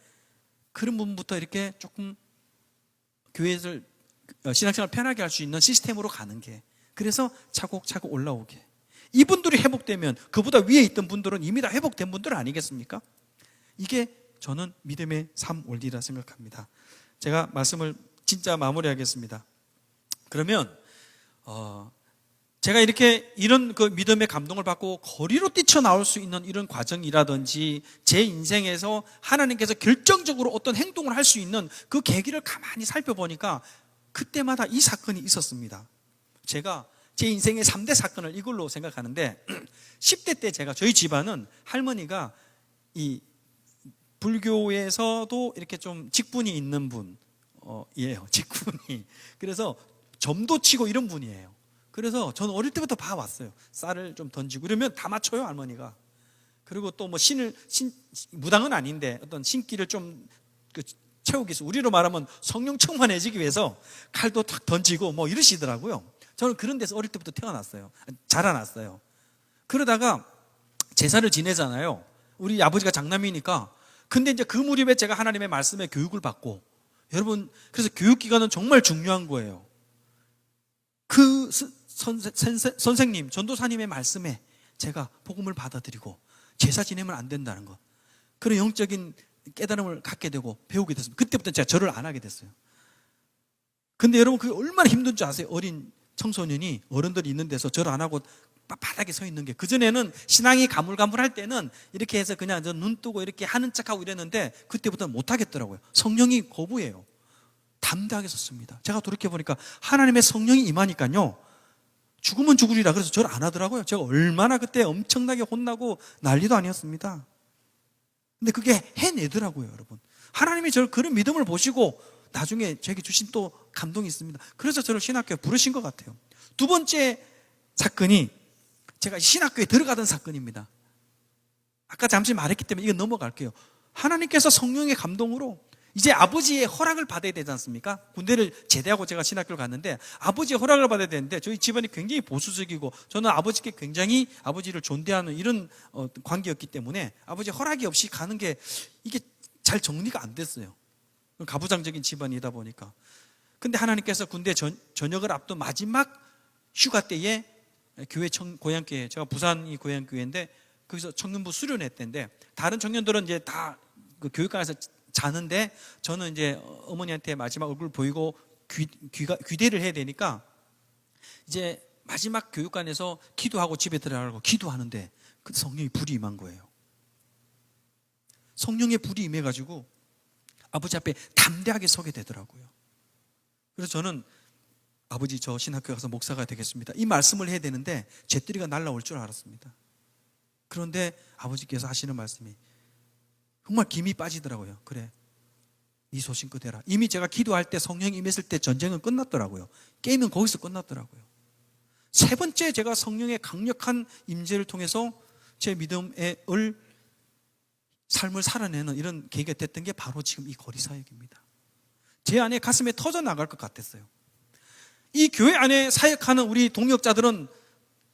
그런 부분부터 이렇게 조금 교회를 신앙생활 편하게 할 수 있는 시스템으로 가는 게, 그래서 차곡차곡 올라오게. 이분들이 회복되면 그보다 위에 있던 분들은 이미 다 회복된 분들 아니겠습니까? 이게 저는 믿음의 삶 원리라 생각합니다. 제가 말씀을 진짜 마무리하겠습니다. 그러면 제가 이렇게 이런 그 믿음의 감동을 받고 거리로 뛰쳐나올 수 있는 이런 과정이라든지 제 인생에서 하나님께서 결정적으로 어떤 행동을 할 수 있는 그 계기를 가만히 살펴보니까 그때마다 이 사건이 있었습니다. 제가 제 인생의 3대 사건을 이걸로 생각하는데 10대 때 제가, 저희 집안은 할머니가 이 불교에서도 이렇게 좀 직분이 있는 분이에요. 직분이. 그래서 점도 치고 이런 분이에요. 그래서 저는 어릴 때부터 봐왔어요. 쌀을 좀 던지고 이러면 다 맞춰요, 할머니가. 그리고 또 뭐 무당은 아닌데 어떤 신기를 좀 채우기 위해서, 우리로 말하면 성령 충만해지기 위해서 칼도 탁 던지고 뭐 이러시더라고요. 저는 그런 데서 어릴 때부터 태어났어요. 자라났어요. 그러다가 제사를 지내잖아요. 우리 아버지가 장남이니까. 근데 이제 그 무렵에 제가 하나님의 말씀에 교육을 받고, 여러분, 그래서 교육기간은 정말 중요한 거예요. 그 선생님, 전도사님의 말씀에 제가 복음을 받아들이고 제사 지내면 안 된다는 거. 그런 영적인 깨달음을 갖게 되고 배우게 됐습니다. 그때부터 제가 절을 안 하게 됐어요. 근데 여러분 그게 얼마나 힘든 줄 아세요? 어린 청소년이 어른들이 있는 데서 절 안 하고 바닥에 서 있는 게. 그전에는 신앙이 가물가물할 때는 이렇게 해서 그냥 눈 뜨고 이렇게 하는 척하고 이랬는데 그때부터는 못 하겠더라고요. 성령이 거부해요. 담대하게 섰습니다. 제가 돌이켜보니까 하나님의 성령이 임하니까요, 죽으면 죽으리라 그래서 절 안 하더라고요. 제가 얼마나 그때 엄청나게 혼나고 난리도 아니었습니다. 근데 그게 해내더라고요, 여러분. 하나님이 저를 그런 믿음을 보시고 나중에 저에게 주신 또 감동이 있습니다. 그래서 저를 신학교에 부르신 것 같아요. 두 번째 사건이 제가 신학교에 들어가던 사건입니다. 아까 잠시 말했기 때문에 이거 넘어갈게요. 하나님께서 성령의 감동으로 이제 아버지의 허락을 받아야 되지 않습니까? 군대를 제대하고 제가 신학교를 갔는데 아버지의 허락을 받아야 되는데 저희 집안이 굉장히 보수적이고 저는 아버지께 굉장히 아버지를 존대하는 이런 관계였기 때문에 아버지의 허락이 없이 가는 게 이게 잘 정리가 안 됐어요. 가부장적인 집안이다 보니까. 근데 하나님께서 군대 전역을 앞둔 마지막 휴가 때에 교회 고향교회, 제가 부산이 고향교회인데 거기서 청년부 수련했던데 다른 청년들은 이제 다 그 교육관에서 자는데 저는 이제 어머니한테 마지막 얼굴 보이고 귀대를 해야 되니까 이제 마지막 교육관에서 기도하고 집에 들어가고 기도하는데 그 성령이 불이 임한 거예요. 성령의 불이 임해가지고 아버지 앞에 담대하게 서게 되더라고요. 그래서 저는 아버지 저 신학교 가서 목사가 되겠습니다. 이 말씀을 해야 되는데 잿더리가 날라올 줄 알았습니다. 그런데 아버지께서 하시는 말씀이 정말 김이 빠지더라고요. 그래, 네 소신껏 해라. 이미 제가 기도할 때 성령이 임했을 때 전쟁은 끝났더라고요. 게임은 거기서 끝났더라고요. 세 번째 제가 성령의 강력한 임재를 통해서 제 믿음의 삶을 살아내는 이런 계기가 됐던 게 바로 지금 이 거리 사역입니다. 제 안에 가슴에 터져 나갈 것 같았어요. 이 교회 안에 사역하는 우리 동역자들은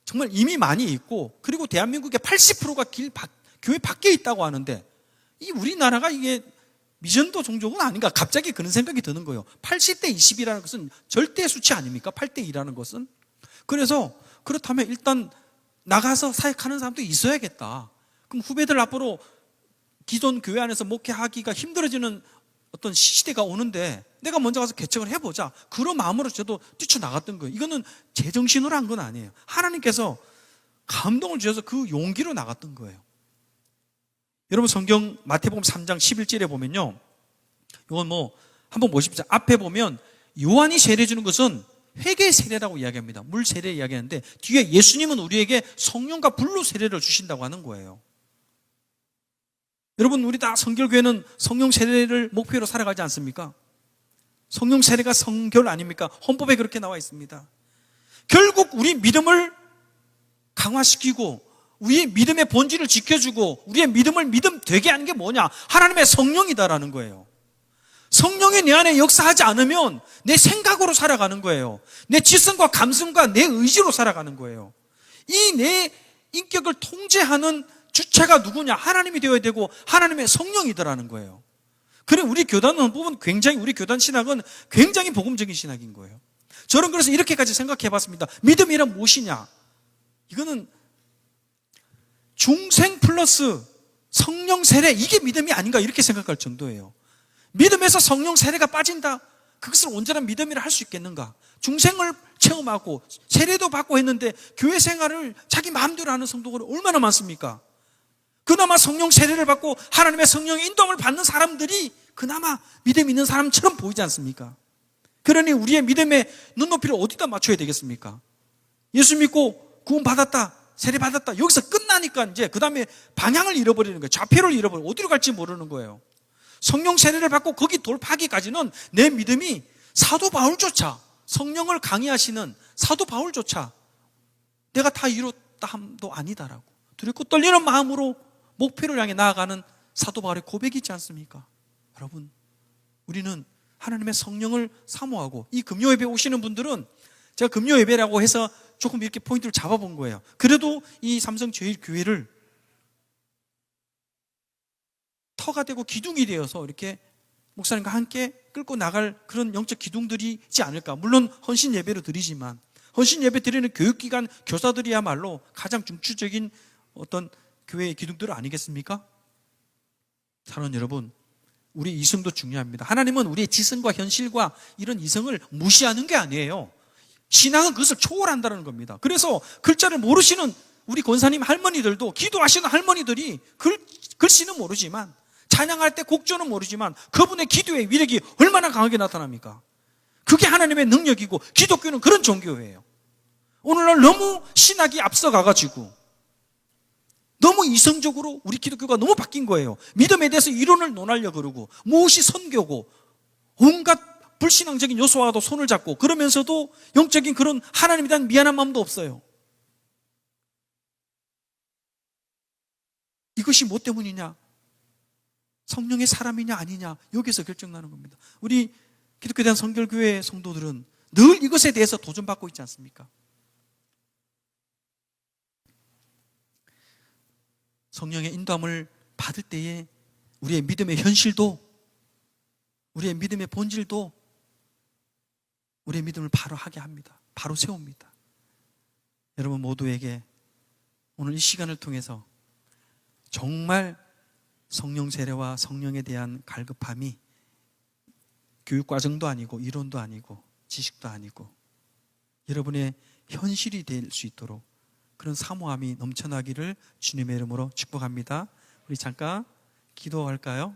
정말 이미 많이 있고 그리고 대한민국의 80%가 교회 밖에 있다고 하는데 이 우리나라가 이게 미전도 종족은 아닌가 갑자기 그런 생각이 드는 거예요. 80대 20이라는 것은 절대 수치 아닙니까? 8대 2라는 것은. 그래서 그렇다면 일단 나가서 사역하는 사람도 있어야겠다. 그럼 후배들 앞으로 기존 교회 안에서 목회하기가 힘들어지는 어떤 시대가 오는데 내가 먼저 가서 개척을 해보자. 그런 마음으로 저도 뛰쳐나갔던 거예요. 이거는 제 정신으로 한 건 아니에요. 하나님께서 감동을 주셔서 그 용기로 나갔던 거예요. 여러분 성경 마태복음 3장 11절에 보면요, 이건 뭐 한번 보십시오. 앞에 보면 요한이 세례 주는 것은 회개 세례라고 이야기합니다. 물 세례 이야기하는데 뒤에 예수님은 우리에게 성령과 불로 세례를 주신다고 하는 거예요. 여러분 우리 다 성결교회는 성령 세례를 목표로 살아가지 않습니까? 성령 세례가 성결 아닙니까? 헌법에 그렇게 나와 있습니다. 결국 우리 믿음을 강화시키고 우리의 믿음의 본질을 지켜주고 우리의 믿음을 믿음 되게 하는 게 뭐냐? 하나님의 성령이다라는 거예요. 성령이 내 안에 역사하지 않으면 내 생각으로 살아가는 거예요. 내 지성과 감성과 내 의지로 살아가는 거예요. 이 내 인격을 통제하는 주체가 누구냐? 하나님이 되어야 되고 하나님의 성령이더라는 거예요. 그래 우리 교단은 굉장히 우리 교단 신학은 굉장히 복음적인 신학인 거예요. 저는 그래서 이렇게까지 생각해 봤습니다. 믿음이란 무엇이냐? 이거는 중생 플러스 성령 세례, 이게 믿음이 아닌가 이렇게 생각할 정도예요. 믿음에서 성령 세례가 빠진다? 그것을 온전한 믿음이라 할 수 있겠는가? 중생을 체험하고 세례도 받고 했는데 교회 생활을 자기 마음대로 하는 성도가 얼마나 많습니까? 그나마 성령 세례를 받고 하나님의 성령의 인도함을 받는 사람들이 그나마 믿음 있는 사람처럼 보이지 않습니까? 그러니 우리의 믿음의 눈높이를 어디다 맞춰야 되겠습니까? 예수 믿고 구원 받았다, 세례 받았다, 여기서 끝나니까 이제 그 다음에 방향을 잃어버리는 거예요. 좌표를 잃어버리고 어디로 갈지 모르는 거예요. 성령 세례를 받고 거기 돌파하기까지는 내 믿음이 사도 바울조차, 성령을 강의하시는 사도 바울조차 내가 다 이뤘다 함도 아니다라고 두렵고 떨리는 마음으로 목표를 향해 나아가는 사도 바울의 고백이 있지 않습니까? 여러분 우리는 하나님의 성령을 사모하고, 이 금요 예배 오시는 분들은 제가 금요 예배라고 해서 조금 이렇게 포인트를 잡아본 거예요. 그래도 이 삼성제일교회를 터가 되고 기둥이 되어서 이렇게 목사님과 함께 끌고 나갈 그런 영적 기둥들이 있지 않을까. 물론 헌신 예배로 드리지만 헌신 예배 드리는 교육기관 교사들이야말로 가장 중추적인 어떤 교회의 기둥들 아니겠습니까? 사랑하는 여러분, 우리 이성도 중요합니다. 하나님은 우리의 지성과 현실과 이런 이성을 무시하는 게 아니에요. 신앙은 그것을 초월한다는 겁니다. 그래서 글자를 모르시는 우리 권사님 할머니들도, 기도하시는 할머니들이 글씨는 모르지만, 찬양할 때 곡조는 모르지만 그분의 기도의 위력이 얼마나 강하게 나타납니까? 그게 하나님의 능력이고, 기독교는 그런 종교예요. 오늘날 너무 신학이 앞서가가지고 너무 이성적으로 우리 기독교가 너무 바뀐 거예요. 믿음에 대해서 이론을 논하려고 그러고, 무엇이 선교고, 온갖 불신앙적인 요소와도 손을 잡고, 그러면서도 영적인 그런 하나님에 대한 미안한 마음도 없어요. 이것이 뭐 때문이냐? 성령의 사람이냐 아니냐, 여기서 결정나는 겁니다. 우리 기독교에 대한 성결교회 성도들은 늘 이것에 대해서 도전받고 있지 않습니까? 성령의 인도함을 받을 때에 우리의 믿음의 현실도, 우리의 믿음의 본질도 우리의 믿음을 바로 하게 합니다. 바로 세웁니다. 여러분 모두에게 오늘 이 시간을 통해서 정말 성령 세례와 성령에 대한 갈급함이 교육과정도 아니고 이론도 아니고 지식도 아니고 여러분의 현실이 될 수 있도록 그런 사모함이 넘쳐나기를 주님의 이름으로 축복합니다. 우리 잠깐 기도할까요?